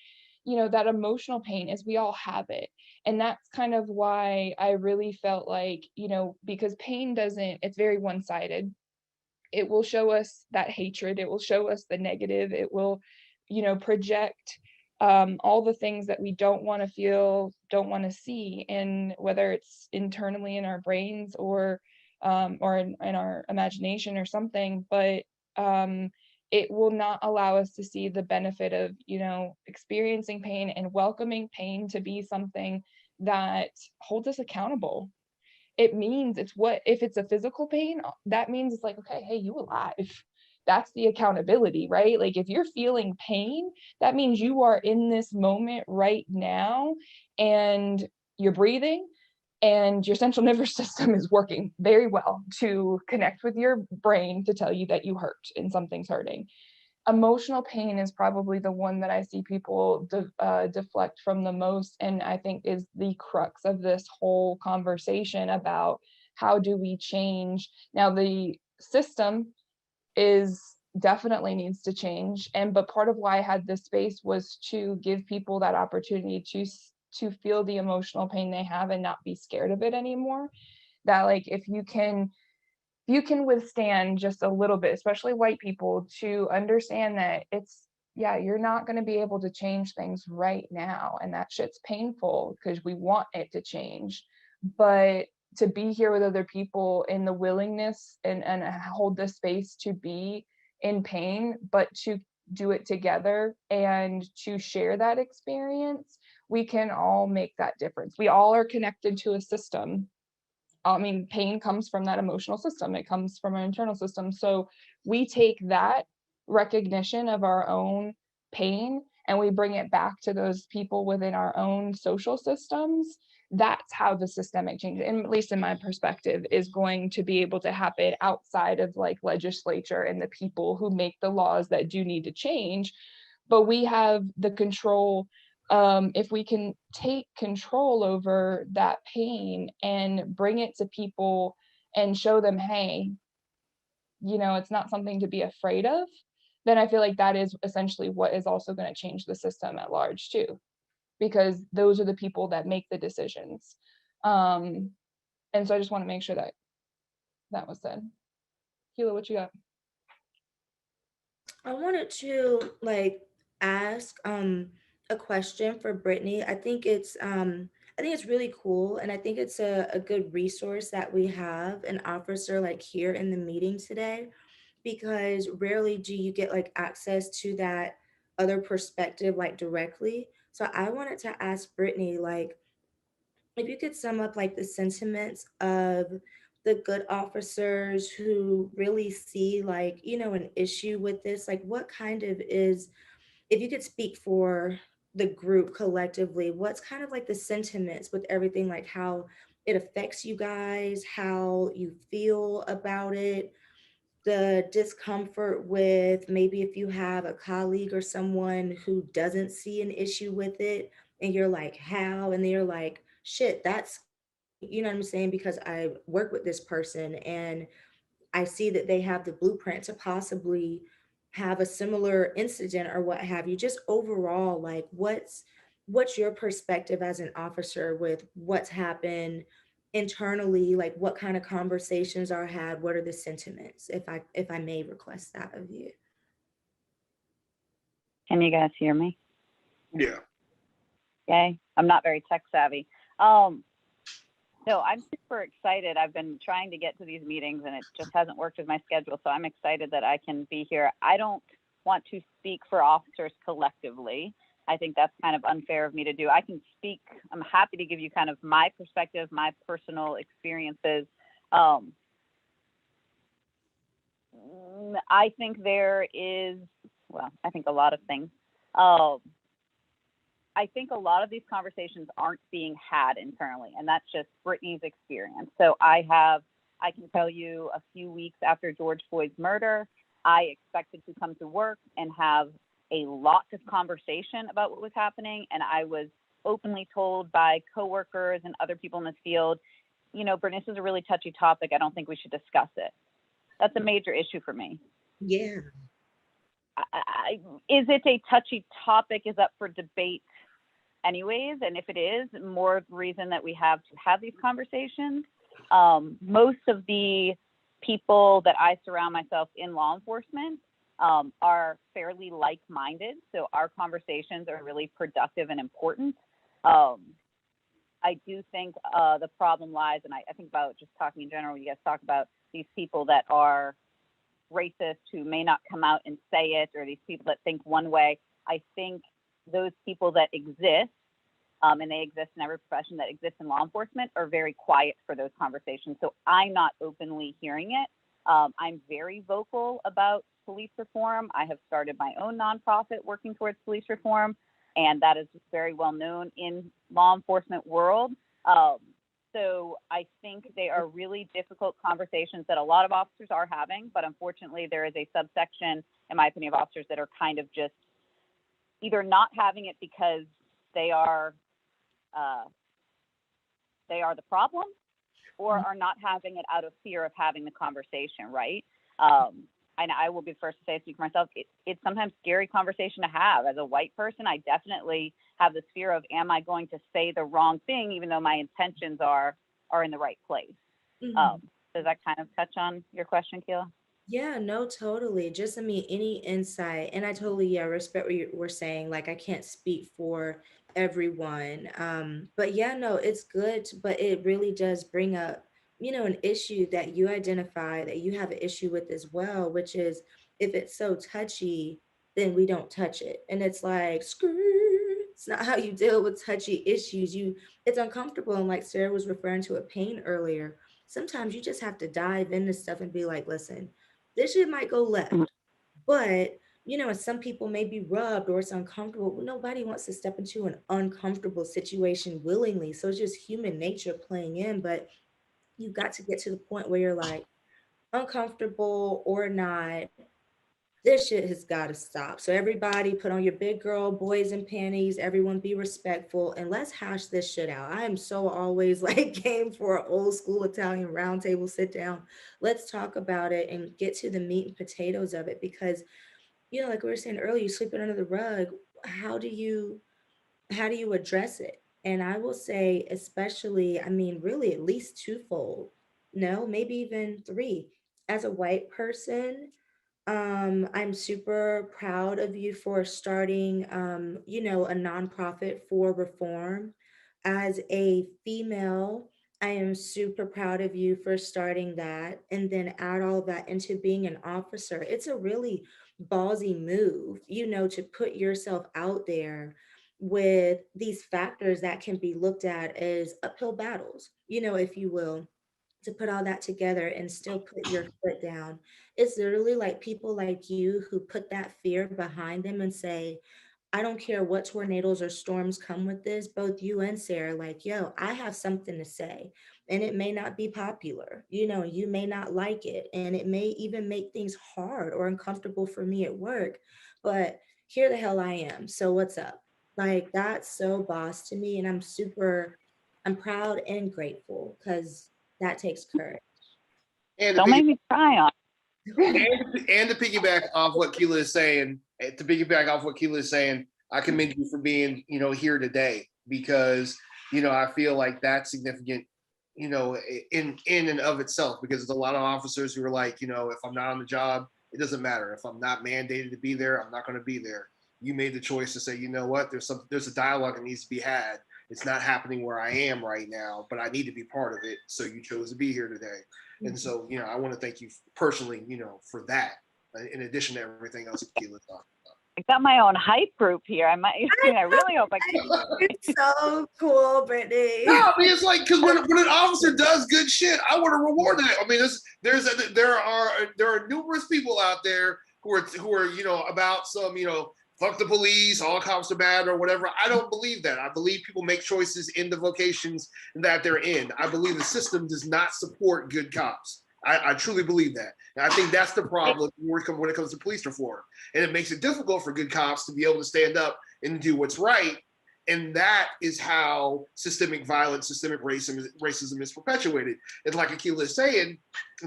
that emotional pain is, we all have it. And that's kind of why I really felt like, because pain doesn't, it's very one-sided. It will show us that hatred, it will show us the negative, it will project all the things that we don't want to feel, don't want to see, and whether it's internally in our brains or in our imagination or something. But it will not allow us to see the benefit of experiencing pain and welcoming pain to be something that holds us accountable. It means, it's what, if it's a physical pain, that means it's like, okay, hey, you alive. That's the accountability, right? Like, if you're feeling pain, that means you are in this moment right now, and you're breathing, and your central nervous system is working very well to connect with your brain to tell you that you hurt and something's hurting. Emotional pain is probably the one that I see people deflect from the most, and I think is the crux of this whole conversation about how do we change. Now, the system is definitely needs to change, but part of why I had this space was to give people that opportunity to feel the emotional pain they have and not be scared of it anymore. That, like, if you can withstand just a little bit, especially white people, to understand that it's, yeah, you're not going to be able to change things right now, and that shit's painful because we want it to change. But to be here with other people in the willingness and hold the space to be in pain, but to do it together and to share that experience, we can all make that difference. We all are connected to a system. I mean, pain comes from that emotional system. It comes from our internal system. So we take that recognition of our own pain and we bring it back to those people within our own social systems. That's how the systemic change, and at least in my perspective, is going to be able to happen outside of like legislature and the people who make the laws that do need to change. But we have the control. If we can take control over that pain and bring it to people and show them, hey, it's not something to be afraid of, then I feel like that is essentially what is also going to change the system at large too, because those are the people that make the decisions. And so I just want to make sure that that was said. Keela, what you got? I wanted to ask a question for Brittany. I think it's really cool, and I think it's a good resource that we have an officer like here in the meeting today, because rarely do you get like access to that other perspective like directly. So I wanted to ask Brittany, like, if you could sum up like the sentiments of the good officers who really see like, an issue with this, like what kind of is, if you could speak for the group collectively, what's kind of like the sentiments with everything, like how it affects you guys, how you feel about it, the discomfort with maybe if you have a colleague or someone who doesn't see an issue with it and you're like, how? And they're like, shit, that's, what I'm saying? Because I work with this person and I see that they have the blueprint to possibly have a similar incident or what have you. Just overall, like what's your perspective as an officer with what's happened internally? Like what kind of conversations are had? What are the sentiments? If I may request that of you. Can you guys hear me? Yeah. Okay. I'm not very tech savvy. No, I'm super excited. I've been trying to get to these meetings and it just hasn't worked with my schedule. So I'm excited that I can be here. I don't want to speak for officers collectively. I think that's kind of unfair of me to do. I can speak, I'm happy to give you kind of my perspective, my personal experiences. I think there is, well, I think a lot of things. I think a lot of these conversations aren't being had internally, and that's just Brittany's experience. So I can tell you a few weeks after George Floyd's murder, I expected to come to work and have a lot of conversation about what was happening. And I was openly told by coworkers and other people in this field, you know, Brittany, this is a really touchy topic. I don't think we should discuss it. That's a major issue for me. Yeah. Is it a touchy topic is up for debate anyways. And if it is, more reason that we have to have these conversations. Most of the people that I surround myself in law enforcement are fairly like-minded. So our conversations are really productive and important. I do think the problem lies, and I think about just talking in general, you guys talk about these people that are racist who may not come out and say it, or these people that think one way. I think those people that exist, and they exist in every profession that exists in law enforcement, are very quiet for those conversations. So I'm not openly hearing it. I'm very vocal about police reform. I have started my own nonprofit working towards police reform, and that is very well known in law enforcement world. So I think they are really difficult conversations that a lot of officers are having, but unfortunately there is a subsection, in my opinion, of officers that are kind of just either not having it because they are the problem, or are not having it out of fear of having the conversation, right? And I will be the first to say, speak for myself, it's sometimes scary conversation to have. As a white person, I definitely have this fear of, am I going to say the wrong thing, even though my intentions are in the right place? Does that kind of touch on your question, Keela? Yeah, no, totally. Just, I mean, any insight, and I totally, yeah, respect what you were saying. Like, I can't speak for everyone. But yeah, no, it's good, but it really does bring up, you know, an issue that you identify that you have an issue with as well, which is if it's so touchy, then we don't touch it. And it's like, screw, it's not how you deal with touchy issues. It's uncomfortable. And like Sarah was referring to a pain earlier, sometimes you just have to dive into stuff and be like, listen, this shit might go left, but you know, and some people may be rubbed or it's uncomfortable. Nobody wants to step into an uncomfortable situation willingly. So it's just human nature playing in. But you've got to get to the point where you're like, uncomfortable or not, this shit has got to stop. So everybody put on your big girl boys and panties, everyone be respectful, and let's hash this shit out. I am so always like game for an old school Italian round table sit down. Let's talk about it and get to the meat and potatoes of it, because you know, like we were saying earlier, you sleeping under the rug. How do you address it? And I will say, especially, I mean, really at least twofold. No, maybe even three. As a white person, I'm super proud of you for starting, you know, a nonprofit for reform. As a female, I am super proud of you for starting that, and then add all that into being an officer. It's a really ballsy move, you know, to put yourself out there with these factors that can be looked at as uphill battles, you know, if you will, to put all that together and still put your foot down. It's literally like people like you who put that fear behind them and say, I don't care what tornadoes or storms come with this, both you and Sarah, like, yo, I have something to say. And it may not be popular, you know, you may not like it. And it may even make things hard or uncomfortable for me at work. But here the hell I am. So what's up? Like, that's so boss to me. And I'm proud and grateful because that takes courage. And Don't make me cry on. and to piggyback off what Keela is saying, I commend you for being, you know, here today, because, you know, I feel like that's significant, you know, in and of itself, because there's a lot of officers who are like, you know, if I'm not on the job, it doesn't matter. If I'm not mandated to be there, I'm not going to be there. You made the choice to say, you know what, there's a dialogue that needs to be had. It's not happening where I am right now, but I need to be part of it. So you chose to be here today. And so, you know, I want to thank you personally, you know, for that, in addition to everything else that Keela talked about. I got my own hype group here. I really hope I can. It's so cool, Brittany. No, I mean, it's like, because when an officer does good shit, I want to reward it. I mean, there are numerous people out there who are, you know, about some, you know, fuck the police, all cops are bad or whatever. I don't believe that. I believe people make choices in the vocations that they're in. I believe the system does not support good cops. I truly believe that. And I think that's the problem when it comes to police reform. And it makes it difficult for good cops to be able to stand up and do what's right. And that is how systemic violence, systemic racism is perpetuated. And like Akila is saying,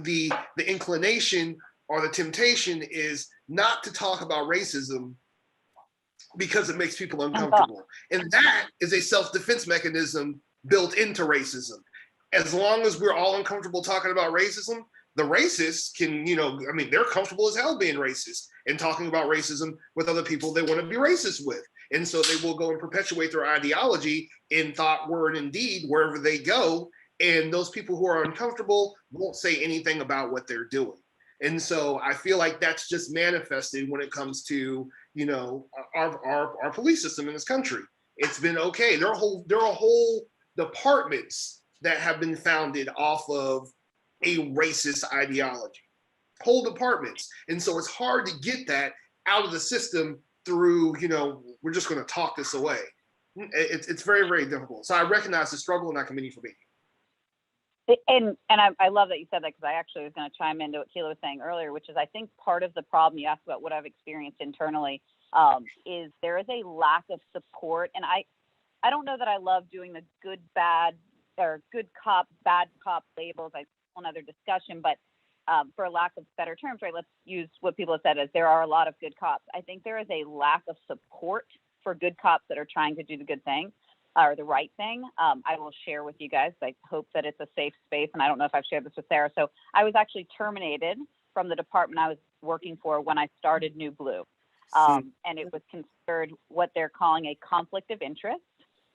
the inclination or the temptation is not to talk about racism because it makes people uncomfortable. And that is a self-defense mechanism built into racism. As long as we're all uncomfortable talking about racism, the racists can, they're comfortable as hell being racist and talking about racism with other people they want to be racist with. And so they will go and perpetuate their ideology in thought, word, and deed wherever they go. And those people who are uncomfortable won't say anything about what they're doing. And so I feel like that's just manifested when it comes to, our police system in this country. It's been okay. There are whole departments that have been founded off of a racist ideology, whole departments. And so it's hard to get that out of the system through, we're just going to talk this away. It's very, very difficult. So I recognize the struggle and I commend you for being here. And I love that you said that, because I actually was going to chime into what Keela was saying earlier, which is I think part of the problem, you asked about what I've experienced internally, is there is a lack of support. And I don't know that I love doing the good, bad, or good cop, bad cop labels. That's another discussion, but for a lack of better terms, right, let's use what people have said as there are a lot of good cops. I think there is a lack of support for good cops that are trying to do the good thing or the right thing. I will share with you guys. I hope that it's a safe space, and I don't know if I've shared this with Sarah. So I was actually terminated from the department I was working for when I started New Blue. And it was considered what they're calling a conflict of interest.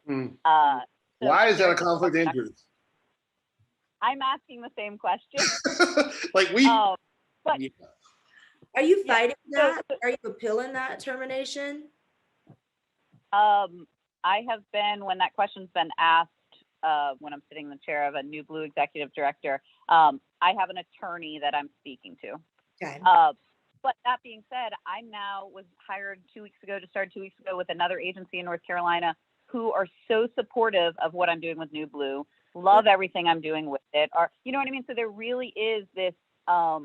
Why is that a conflict of interest? I'm asking the same question. But yeah. Are you fighting that? Are you appealing that termination? I have been, when that question's been asked, when I'm sitting in the chair of a New Blue executive director, I have an attorney that I'm speaking to. Okay. But that being said, I now was hired 2 weeks ago with another agency in North Carolina who are so supportive of what I'm doing with New Blue, love everything I'm doing with it. Or, you know what I mean? So there really is this, I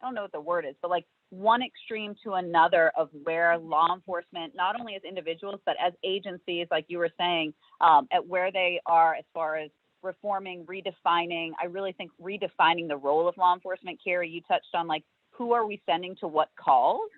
don't know what the word is, but like one extreme to another of where law enforcement, not only as individuals, but as agencies, like you were saying, at where they are as far as reforming, redefining. I really think redefining the role of law enforcement. Carrie, you touched on like, who are we sending to what calls?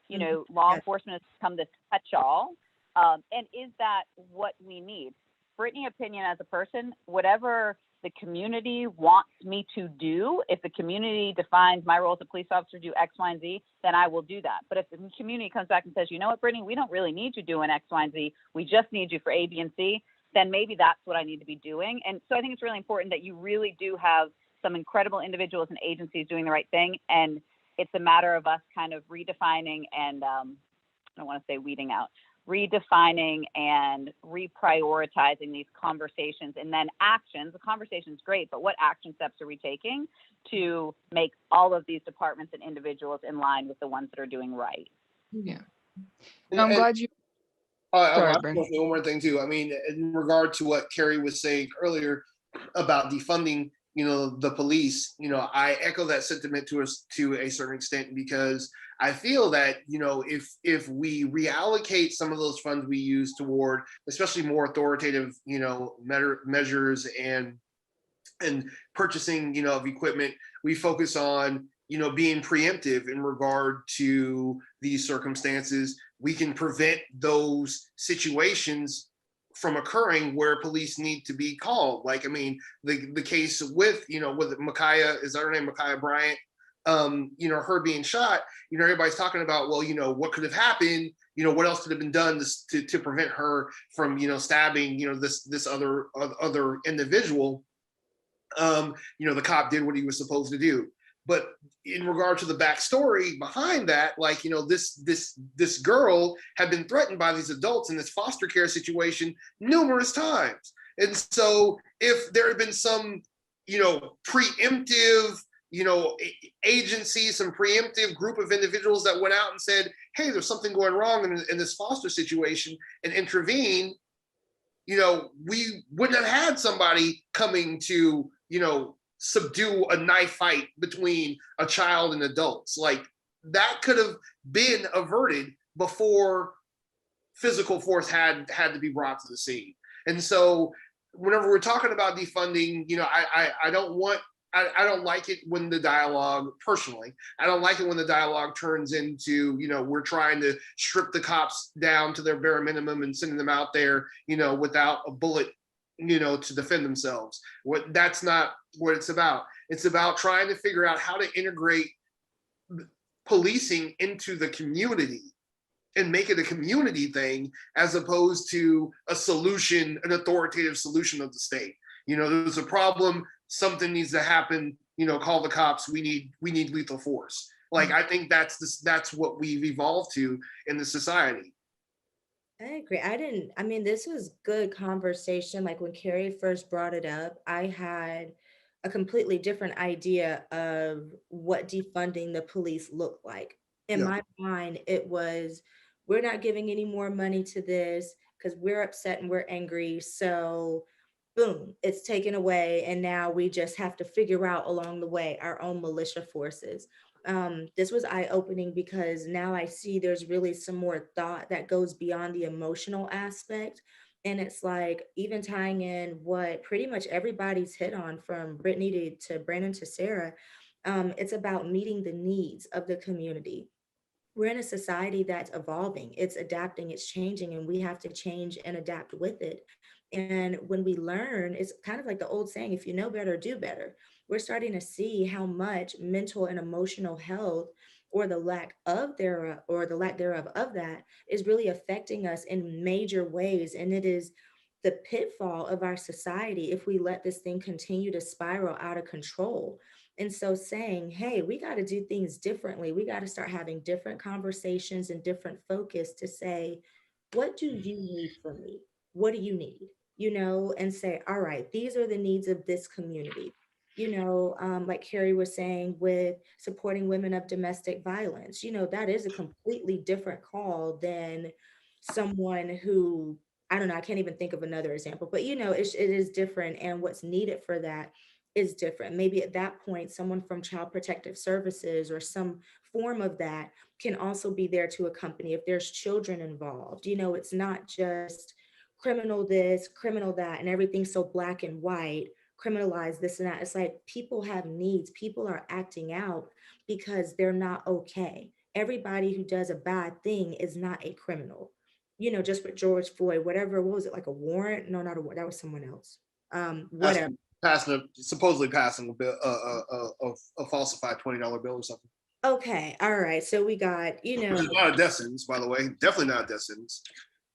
Law enforcement has become this catch-all. And is that what we need? Brittany, opinion as a person, whatever the community wants me to do, if the community defines my role as a police officer, do X, Y, and Z, then I will do that. But if the community comes back and says, you know what, Brittany, we don't really need you doing X, Y, and Z, we just need you for A, B, and C, then maybe that's what I need to be doing. And so I think it's really important that you really do have some incredible individuals and agencies doing the right thing. And it's a matter of us kind of redefining and I don't want to say weeding out, redefining and reprioritizing these conversations and then actions. The conversation is great, but what action steps are we taking to make all of these departments and individuals in line with the ones that are doing right? Yeah. No, I'm glad you. I want to say one more thing too. I mean, in regard to what Carrie was saying earlier about defunding, the police, I echo that sentiment to a certain extent, because I feel that, if we reallocate some of those funds we use toward, especially more authoritative, measures and purchasing, of equipment, we focus on, being preemptive in regard to these circumstances, we can prevent those situations from occurring where police need to be called. Like, I mean, the case with Ma'Khia, is that her name, Ma'Khia Bryant, her being shot, everybody's talking about, well, what could have happened, what else could have been done to prevent her from, stabbing, this other individual. The cop did what he was supposed to do. But in regard to the backstory behind that, like, this girl had been threatened by these adults in this foster care situation numerous times. And so if there had been some, preemptive, agency, some preemptive group of individuals that went out and said, hey, there's something going wrong in this foster situation, and intervene, we wouldn't have had somebody coming to, subdue a knife fight between a child and adults. Like that could have been averted before physical force had to be brought to the scene. And so whenever we're talking about defunding, you know, I don't want, I don't like it when the dialogue, personally, I don't like it when the dialogue turns into, you know, we're trying to strip the cops down to their bare minimum and sending them out there, you know, without a bullet, you know, to defend themselves. That's not what it's about. It's about trying to figure out how to integrate policing into the community and make it a community thing as opposed to a solution, an authoritative solution of the state. You know, there's a problem, something needs to happen, you know, call the cops, we need lethal force. Like, I think that's what we've evolved to in the society. I agree. I mean, this was good conversation. Like when Carrie first brought it up, I had a completely different idea of what defunding the police looked like. In Yeah. my mind, it was, we're not giving any more money to this because we're upset and we're angry. So, boom, it's taken away. And now we just have to figure out along the way our own militia forces. This was eye-opening because now I see there's really some more thought that goes beyond the emotional aspect. And it's like even tying in what pretty much everybody's hit on, from Brittany to Brandon to Sarah. It's about meeting the needs of the community. We're in a society that's evolving, it's adapting, it's changing, and we have to change and adapt with it. And when we learn, it's kind of like the old saying, if you know better, do better. We're starting to see how much mental and emotional health, or the lack thereof of that, is really affecting us in major ways. And it is the pitfall of our society if we let this thing continue to spiral out of control. And so saying, hey, we got to do things differently. We got to start having different conversations and different focus to say, what do you need from me? What do you need? You know, and say, all right, these are the needs of this community. You know, like Carrie was saying with supporting women of domestic violence, you know, that is a completely different call than someone who, I don't know, I can't even think of another example, but you know, it is different. And what's needed for that is different. Maybe at that point, someone from Child Protective Services or some form of that can also be there to accompany if there's children involved. You know, it's not just criminal this, criminal that, and everything's so black and white, criminalize this and that. It's like people have needs, people are acting out because they're not okay. Everybody who does a bad thing is not a criminal. You know, just with George Floyd, whatever, what was it, like a warrant? No, not a warrant, that was someone else. Whatever. Supposedly passing a bill, a falsified $20 bill or something. Okay, all right. So we got, you know, Which is not a death sentence, by the way. Definitely not a death sentence.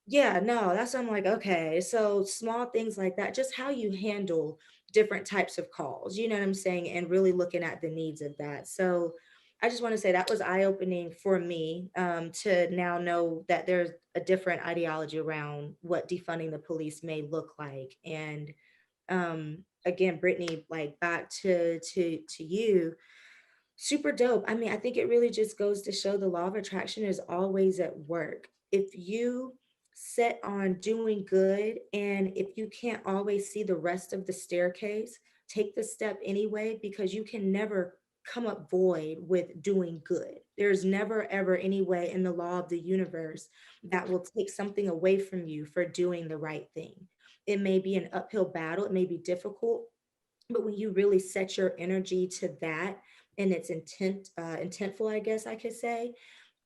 yeah, no, that's I'm like, okay. So small things like that, just how you handle different types of calls, you know what I'm saying? And really looking at the needs of that. So I just want to say that was eye-opening for me, to now know that there's a different ideology around what defunding the police may look like. And again, Brittany, like back to you, super dope. I mean, I think it really just goes to show the law of attraction is always at work. If you set on doing good, and if you can't always see the rest of the staircase, take the step anyway, because you can never come up void with doing good. There's never ever any way in the law of the universe that will take something away from you for doing the right thing. It may be an uphill battle, it may be difficult, but when you really set your energy to that, and it's intentful, I guess I could say,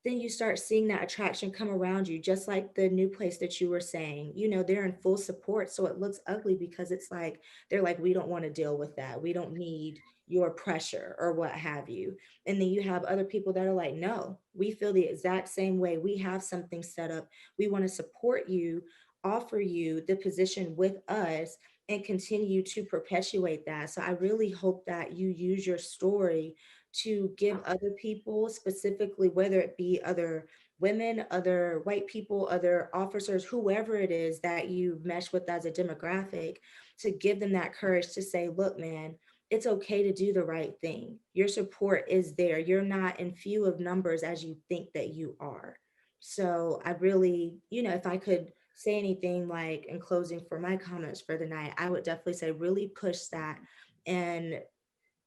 then you start seeing that attraction come around you, just like the new place that you were saying. You know, they're in full support, so it looks ugly because it's like they're like, we don't want to deal with that, we don't need your pressure or what have you. And then you have other people that are like, no, we feel the exact same way, we have something set up, we want to support you, offer you the position with us, and continue to perpetuate that. So I really hope that you use your story to give other people, specifically, whether it be other women, other white people, other officers, whoever it is that you mesh with as a demographic, to give them that courage to say, look, man, it's okay to do the right thing. Your support is there. You're not in few of numbers as you think that you are. So I really, you know, if I could say anything like in closing for my comments for the night, I would definitely say really push that, and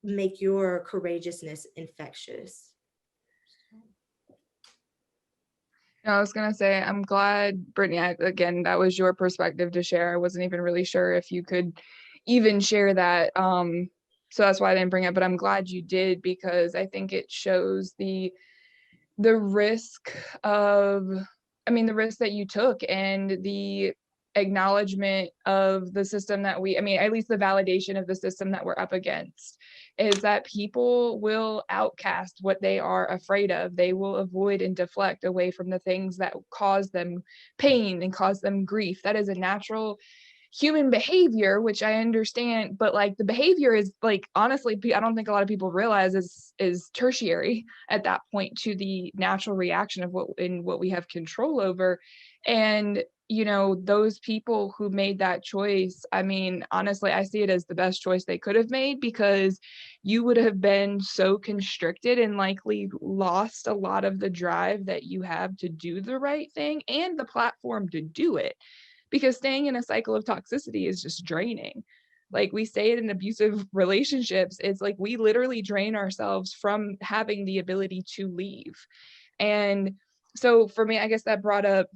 make your courageousness infectious. No, I was gonna say, I'm glad, Brittany, again, that was your perspective to share. I wasn't even really sure if you could even share that. So that's why I didn't bring it, but I'm glad you did, because I think it shows the risk of, I mean, the risk that you took, and the acknowledgement of the system that I mean, at least the validation of the system that we're up against, is that people will outcast what they are afraid of. They will avoid and deflect away from the things that cause them pain and cause them grief. That is a natural human behavior, which I understand, but like the behavior is, like, honestly, I don't think a lot of people realize is tertiary at that point to the natural reaction of what we have control over. And those people who made that choice, I mean, honestly, I see it as the best choice they could have made, because you would have been so constricted and likely lost a lot of the drive that you have to do the right thing and the platform to do it, because staying in a cycle of toxicity is just draining. Like we say it in abusive relationships, it's like we literally drain ourselves from having the ability to leave. And so for me, I guess that brought up,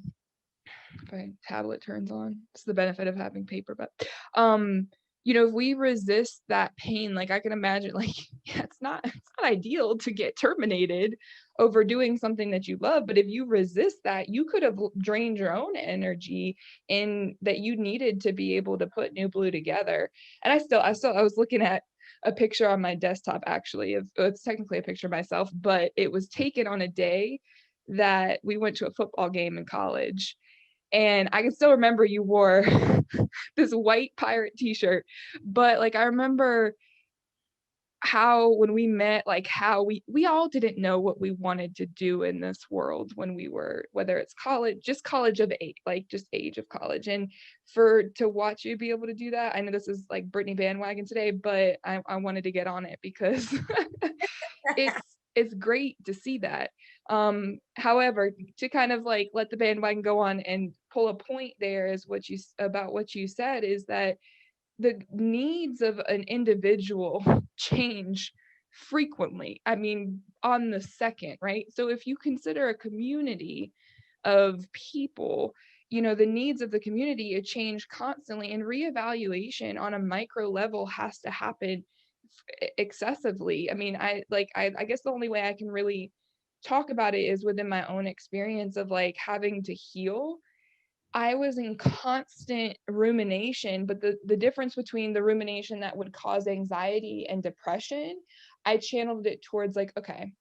if my tablet turns on, it's the benefit of having paper, but if we resist that pain, like I can imagine, like, yeah, it's not ideal to get terminated over doing something that you love, but if you resist that, you could have drained your own energy in that you needed to be able to put New Blue together. And I was looking at a picture on my desktop, actually, of, it's technically a picture of myself, but it was taken on a day that we went to a football game in college. And I can still remember you wore this white pirate t-shirt, but like I remember how when we met, like how we all didn't know what we wanted to do in this world when we were, whether it's college, just college of age, like just age of college. And to watch you be able to do that, I know this is like Brittany bandwagon today, but I wanted to get on it because it's great to see that. However, to kind of like let the bandwagon go on and pull a point there is what you said, is that the needs of an individual change frequently. I mean, on the second, right? So if you consider a community of people, the needs of the community change constantly, and reevaluation on a micro level has to happen excessively. I mean, I guess the only way I can really talk about it is within my own experience of like having to heal. I was in constant rumination, but the difference between the rumination that would cause anxiety and depression, I channeled it towards like, okay,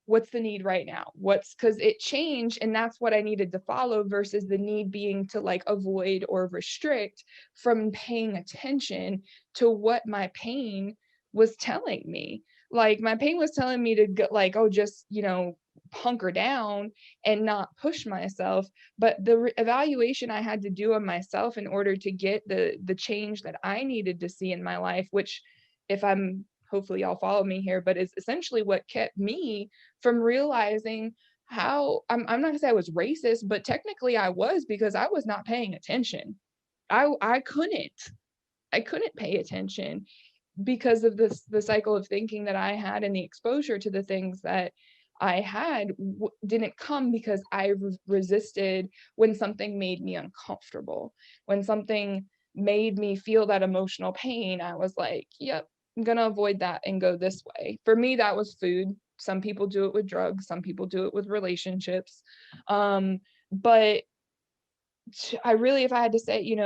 what's the need right now? Because it changed, and that's what I needed to follow, versus the need being to like avoid or restrict from paying attention to what my pain was telling me. Like my pain was telling me to go, like, oh, just hunker down and not push myself. But the evaluation I had to do on myself in order to get the change that I needed to see in my life, which, if I'm, hopefully y'all follow me here, but is essentially what kept me from realizing how, I'm not gonna say I was racist, but technically I was, because I was not paying attention. I couldn't pay attention because of the cycle of thinking that I had, and the exposure to the things that I had didn't come because I resisted when something made me uncomfortable. When something made me feel that emotional pain, I was like, yep, I'm gonna avoid that and go this way. For me, that was food. Some people do it with drugs, some people do it with relationships. But I really, if I had to say,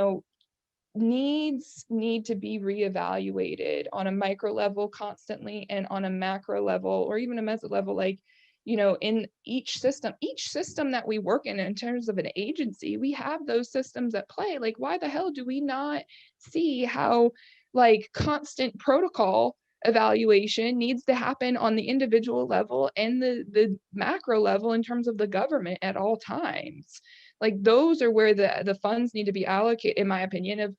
needs need to be reevaluated on a micro level constantly, and on a macro level, or even a meso level, like, in each system that we work in terms of an agency, we have those systems at play. Like, why the hell do we not see how like constant protocol evaluation needs to happen on the individual level and the macro level in terms of the government at all times? Like, those are where the funds need to be allocated, in my opinion. Of,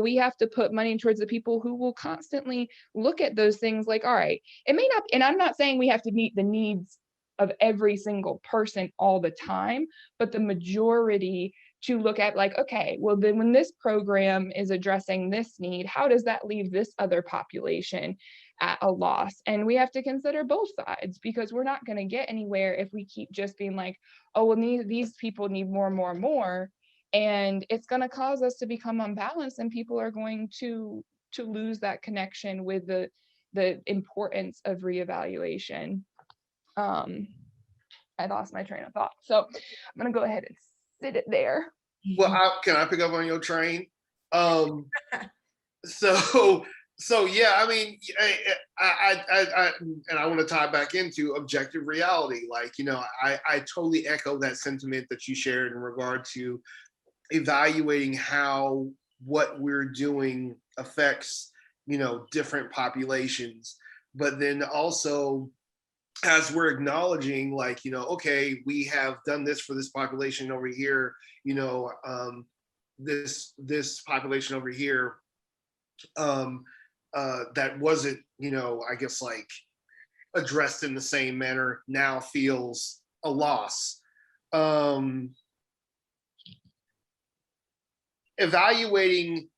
we have to put money towards the people who will constantly look at those things like, all right, it may not, and I'm not saying we have to meet the needs of every single person all the time, but the majority to look at like, okay, well then when this program is addressing this need, how does that leave this other population at a loss? And we have to consider both sides, because we're not going to get anywhere if we keep just being like, oh, well, these people need more. And it's going to cause us to become unbalanced, and people are going to lose that connection with the importance of reevaluation. I lost my train of thought, so I'm going to go ahead and sit it there. Well, can I pick up on your train? So yeah, I mean, I and I want to tie back into objective reality. Like, you know, I totally echo that sentiment that you shared in regard to evaluating how what we're doing affects, you know, different populations. But then also, as we're acknowledging, like, you know, okay, we have done this for this population over here, you know, this population over here, that wasn't, you know, I guess like addressed in the same manner, now feels a loss. Evaluating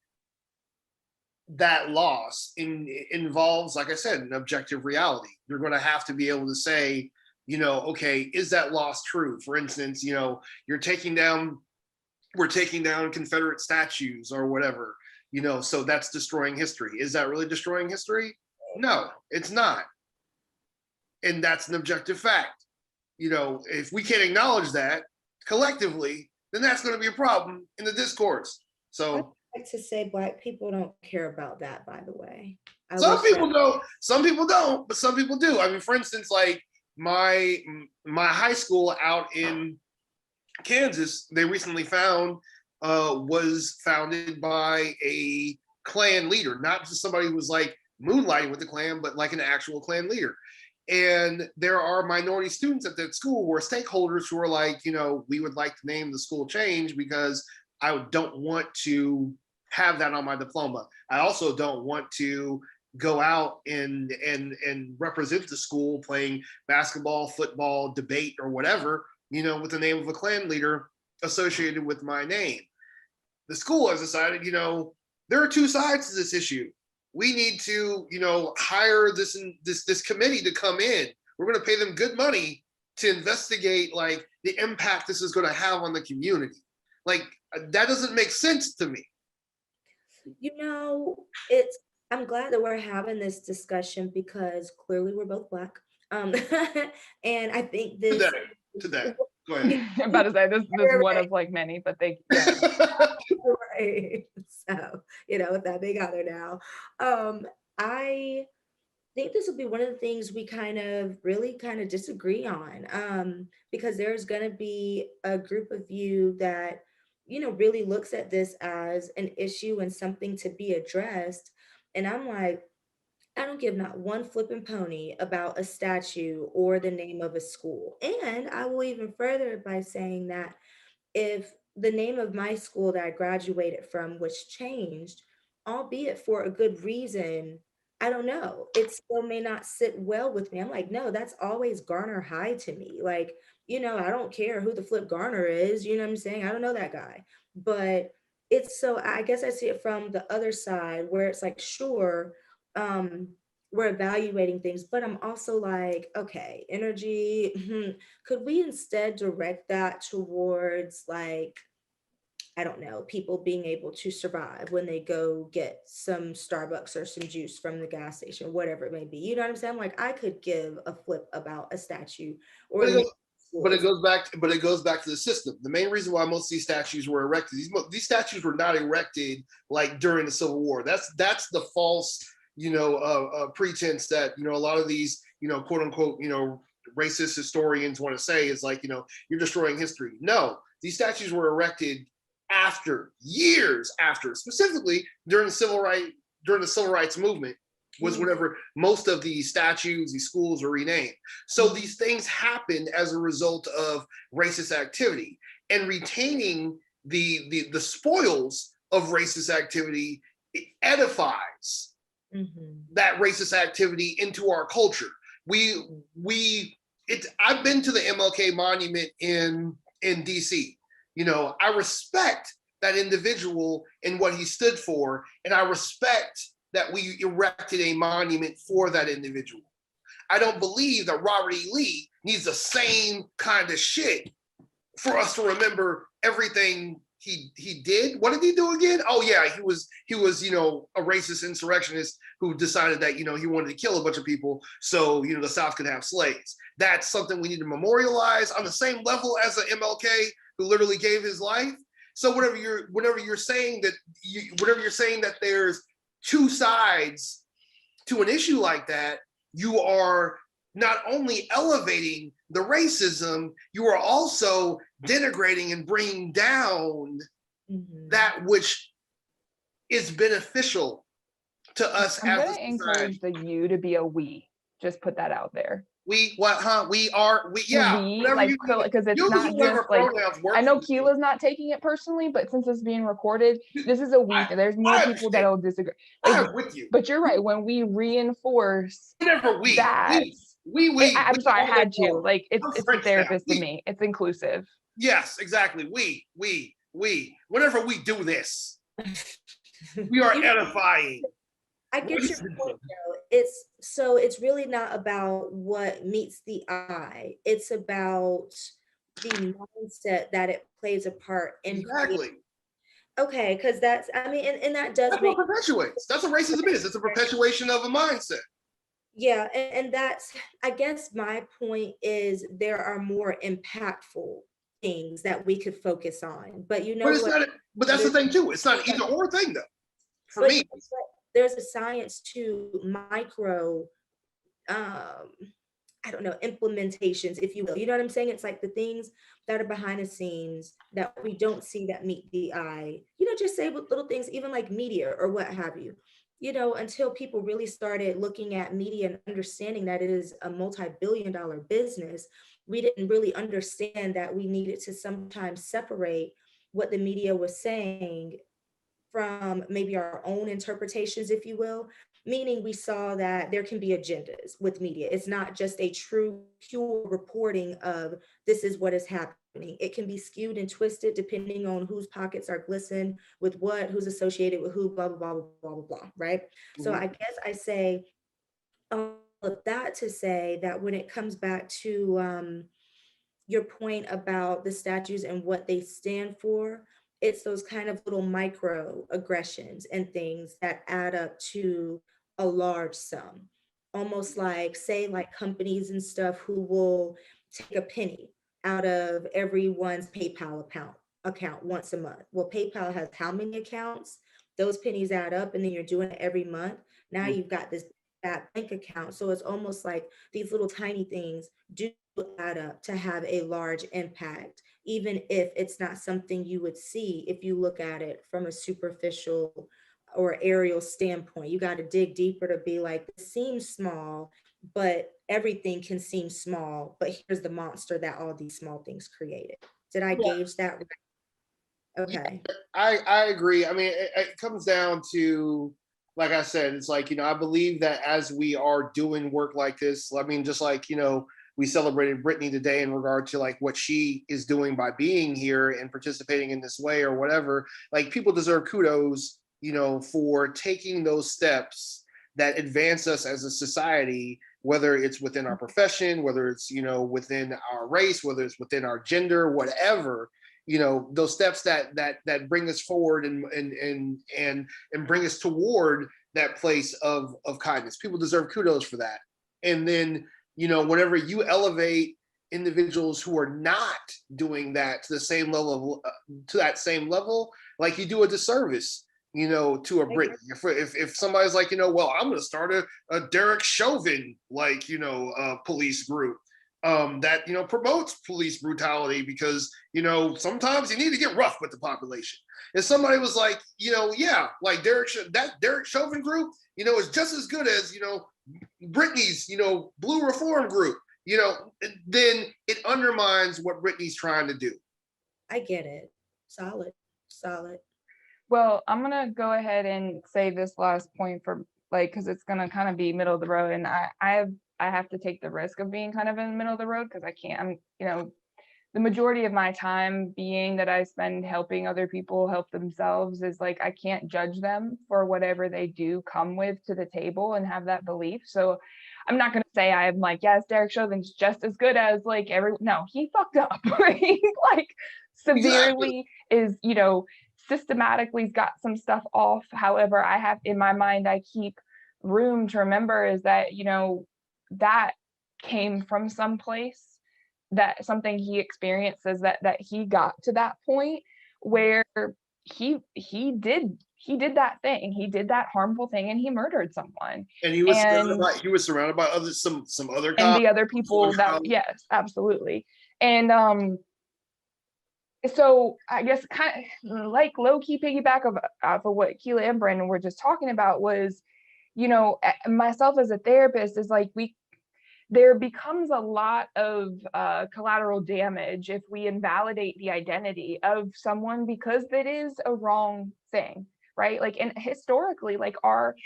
that loss involves, like I said, an objective reality. You're going to have to be able to say, you know, okay, is that loss true? For instance, you know, we're taking down Confederate statues or whatever, you know, so that's destroying history. Is that really destroying history? No, it's not. And that's an objective fact. You know, if we can't acknowledge that collectively, then that's going to be a problem in the discourse. So I'd like to say Black people don't care about that, by the way. some people don't, but some people do. I mean, for instance, like my high school out in Kansas, they recently found was founded by a Klan leader, not just somebody who was like moonlighting with the Klan, but like an actual Klan leader. And there are minority students at that school who are stakeholders who are like, you know, we would like to name the school change because I don't want to have that on my diploma. I also don't want to go out and represent the school playing basketball, football, debate, or whatever, you know, with the name of a Klan leader associated with my name. The school has decided, you know, there are two sides to this issue. We need to, you know, hire this committee to come in. We're going to pay them good money to investigate like the impact this is going to have on the community. Like, that doesn't make sense to me. You know, I'm glad that we're having this discussion because clearly we're both Black. And I think this Today. Go ahead. I'm about to say this is one of like many, but right. So, you know, with that big other now. I think this will be one of the things we really disagree on. Because there's gonna be a group of you that, you know, really looks at this as an issue and something to be addressed. And I'm like, I don't give not one flipping pony about a statue or the name of a school. And I will even further it by saying that if the name of my school that I graduated from was changed, albeit for a good reason, I don't know, it still may not sit well with me. I'm like, no, that's always Garner High to me. Like, you know, I don't care who the flip Garner is, you know what I'm saying? I don't know that guy. But it's so, I guess I see it from the other side where it's like, sure, we're evaluating things, but I'm also like, okay, energy, could we instead direct that towards like, I don't know, people being able to survive when they go get some Starbucks or some juice from the gas station, whatever it may be. You know what I'm saying? Like I could give a flip about a statue or but it goes back to the system. The main reason why most of these statues were erected, these statues were not erected like during the Civil War. That's the false, you know, pretense that, you know, a lot of these, you know, quote unquote, you know, racist historians want to say is like, you know, you're destroying history. No, these statues were erected years after, specifically during the civil rights movement was whenever most of these statues, these schools were renamed. So these things happened as a result of racist activity, and retaining the spoils of racist activity edifies that racist activity into our culture. I've been to the MLK monument in DC. You know, I respect that individual and what he stood for, and I respect that we erected a monument for that individual. I don't believe that Robert E. Lee needs the same kind of shit for us to remember everything he did. What did he do again? Oh yeah, he was you know, a racist insurrectionist who decided that, you know, he wanted to kill a bunch of people so, you know, the South could have slaves. That's something we need to memorialize on the same level as an MLK who literally gave his life. So whenever you're saying that there's two sides to an issue like that, you are not only elevating the racism, you are also denigrating and bringing down that which is beneficial to us I'm as gonna a society. encourage the you to be a we. Just put that out there. We what, huh? We are, we, yeah. We, like, because it's use not whatever just like, pronouns work I know for you. Keela's not taking it personally, but since it's being recorded, this is a we. There's more I people that'll disagree. I'm with you. But you're right. When we reinforce Whatever that, I'm sorry, I had to. Like, I'm it's the French now. therapist in me. It's inclusive. Yes, exactly. We. Whenever we do this, we are edifying. I get your point though. It's really not about what meets the eye. It's about the mindset that it plays a part in. Exactly. Okay, because that's, I mean, and that does That's make. what perpetuates. That's what racism is. It's a perpetuation of a mindset. Yeah, and that's, I guess my point is there are more impactful things that we could focus on. But you know But it's what? not. But that's the thing too. It's not either or thing though. For But me, there's a science to micro, I don't know, implementations, if you will. You know what I'm saying? It's like the things that are behind the scenes that we don't see that meet the eye. You know, just say little things, even like media or what have you. You know, until people really started looking at media and understanding that it is a multi-billion-dollar business, we didn't really understand that we needed to sometimes separate what the media was saying from maybe our own interpretations, if you will, meaning we saw that there can be agendas with media. It's not just a true, pure reporting of this is what is happening. It can be skewed and twisted depending on whose pockets are glistened with what, who's associated with who, blah, blah, blah, blah, blah, blah, right? So I guess I say all of that to say that when it comes back to your point about the statues and what they stand for, it's those kind of little micro aggressions and things that add up to a large sum. Almost like, say, like companies and stuff who will take a penny out of everyone's PayPal account once a month. Well, PayPal has how many accounts? Those pennies add up, and then you're doing it every month. Now you've got this that bank account. So it's almost like these little tiny things do add up to have a large impact, even if it's not something you would see if you look at it from a superficial or aerial standpoint. You got to dig deeper to be like, it seems small, but everything can seem small, but here's the monster that all these small things created. Did I gauge that right? Okay. I agree. I mean, it comes down to, like I said, it's like, you know, I believe that as we are doing work like this, I mean, just like, you know, we celebrated Brittany today in regard to like what she is doing by being here and participating in this way or whatever, like people deserve kudos, you know, for taking those steps that advance us as a society, whether it's within our profession, whether it's, you know, within our race, whether it's within our gender, whatever, you know, those steps that bring us forward and bring us toward that place of kindness. People deserve kudos for that. And then, you know, whenever you elevate individuals who are not doing that to the same level, like you do a disservice, you know, to a Britain. If somebody's like, you know, well, I'm going to start a Derek Chauvin, like, you know, police group that, you know, promotes police brutality because, you know, sometimes you need to get rough with the population. If somebody was like, you know, yeah, like Derek Chauvin group, you know, is just as good as, you know, Brittany's, you know, Blue Reform group, you know, then it undermines what Brittany's trying to do. I get it. Solid. Well, I'm gonna go ahead and say this last point for like, because it's gonna kind of be middle of the road, and I have to take the risk of being kind of in the middle of the road because I can't. I'm, you know, the majority of my time being that I spend helping other people help themselves is like, I can't judge them for whatever they do come with to the table and have that belief. So I'm not going to say I'm like, yes, Derek Chauvin's just as good as like no, he fucked up. He like severely is, you know, systematically got some stuff off. However, I have in my mind, I keep room to remember is that, you know, that came from someplace, that something he experiences, that he got to that point where he did that thing, he did that harmful thing, and he murdered someone. And he was surrounded by other some other and cops. the other people that, yes, absolutely. And so I guess kind of like low-key piggyback of what Keela and Brandon were just talking about was, you know, myself as a therapist is like, there becomes a lot of collateral damage if we invalidate the identity of someone because that is a wrong thing, right? Like, and historically, like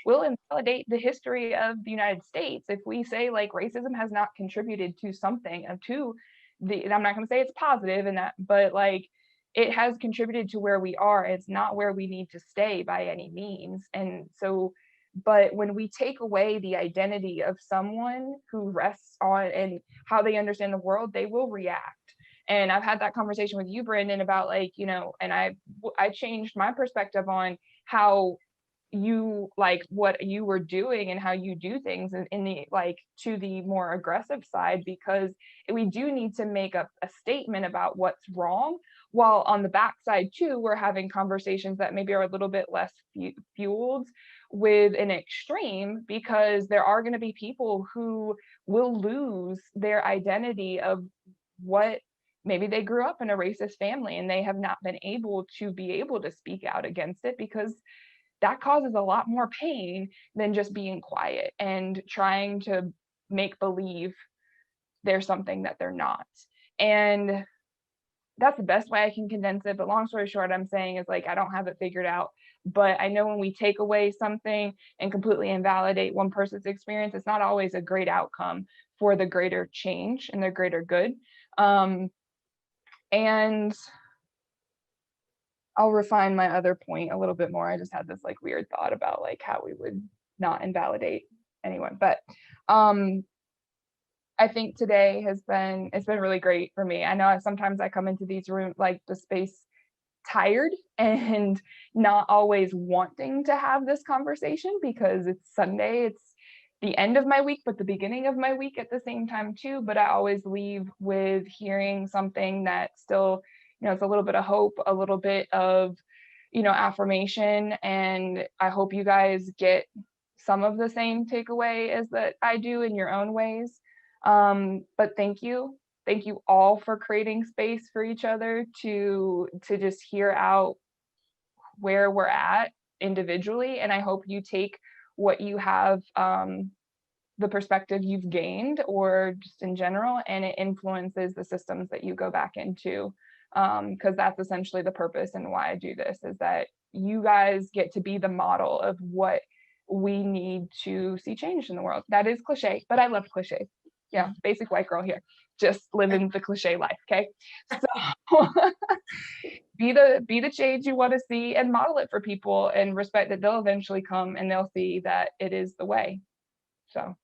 we'll invalidate the history of the United States if we say like racism has not contributed to something, and I'm not going to say it's positive and that, but like it has contributed to where we are. It's not where we need to stay by any means. And so, but when we take away the identity of someone who rests on and how they understand the world, they will react. And I've had that conversation with you, Brandon, about like, you know, and I changed my perspective on how you like what you were doing and how you do things in the like to the more aggressive side, because we do need to make a statement about what's wrong, while on the backside too we're having conversations that maybe are a little bit less fueled with an extreme, because there are going to be people who will lose their identity of what maybe they grew up in a racist family and they have not been able to speak out against it, because that causes a lot more pain than just being quiet and trying to make believe they're something that they're not. And that's the best way I can condense it. But long story short, I'm saying is like, I don't have it figured out, but I know when we take away something and completely invalidate one person's experience, it's not always a great outcome for the greater change and the greater good. And I'll refine my other point a little bit more. I just had this like weird thought about like how we would not invalidate anyone. But I think today it's been really great for me. I know sometimes I come into these rooms, like the space, tired and not always wanting to have this conversation because it's Sunday. It's the end of my week, but the beginning of my week at the same time too. But I always leave with hearing something that still, you know, it's a little bit of hope, a little bit of, you know, affirmation. And I hope you guys get some of the same takeaway as that I do in your own ways. But thank you all for creating space for each other to just hear out where we're at individually. And I hope you take what you have, the perspective you've gained or just in general, and it influences the systems that you go back into. Because that's essentially the purpose and why I do this, is that you guys get to be the model of what we need to see changed in the world. That is cliche, but I love cliches. Yeah, basic white girl here, just living the cliche life. Okay, so be the change you want to see and model it for people, and respect that they'll eventually come and they'll see that it is the way. So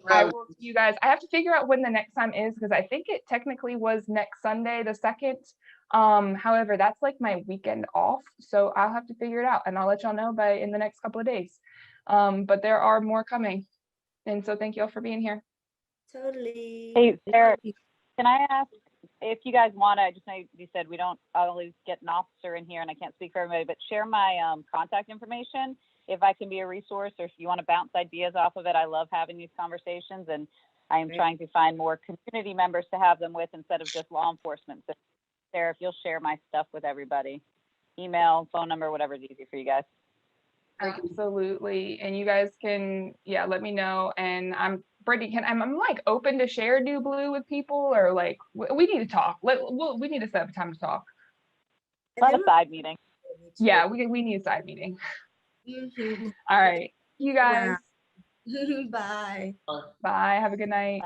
I will see you guys. I have to figure out when the next time is, because I think it technically was next Sunday, the 2nd. However, that's like my weekend off, so I'll have to figure it out and I'll let y'all know in the next couple of days. But there are more coming. And so thank you all for being here. Totally. Hey, Sarah, can I ask if you guys want to, I just know you said we don't always get an officer in here and I can't speak for everybody, but share my contact information if I can be a resource, or if you want to bounce ideas off of it. I love having these conversations, and I am trying to find more community members to have them with instead of just law enforcement. So Sarah, if you'll share my stuff with everybody, email, phone number, whatever's easy for you guys. Absolutely. And you guys can, let me know. And I'm Brittany, I'm like open to share New Blue with people, or like we need to talk. We need to set up a time to talk. Let a side meeting. Yeah, we need a side meeting. Mm-hmm. All right, you guys. Wow. Bye. Bye. Have a good night.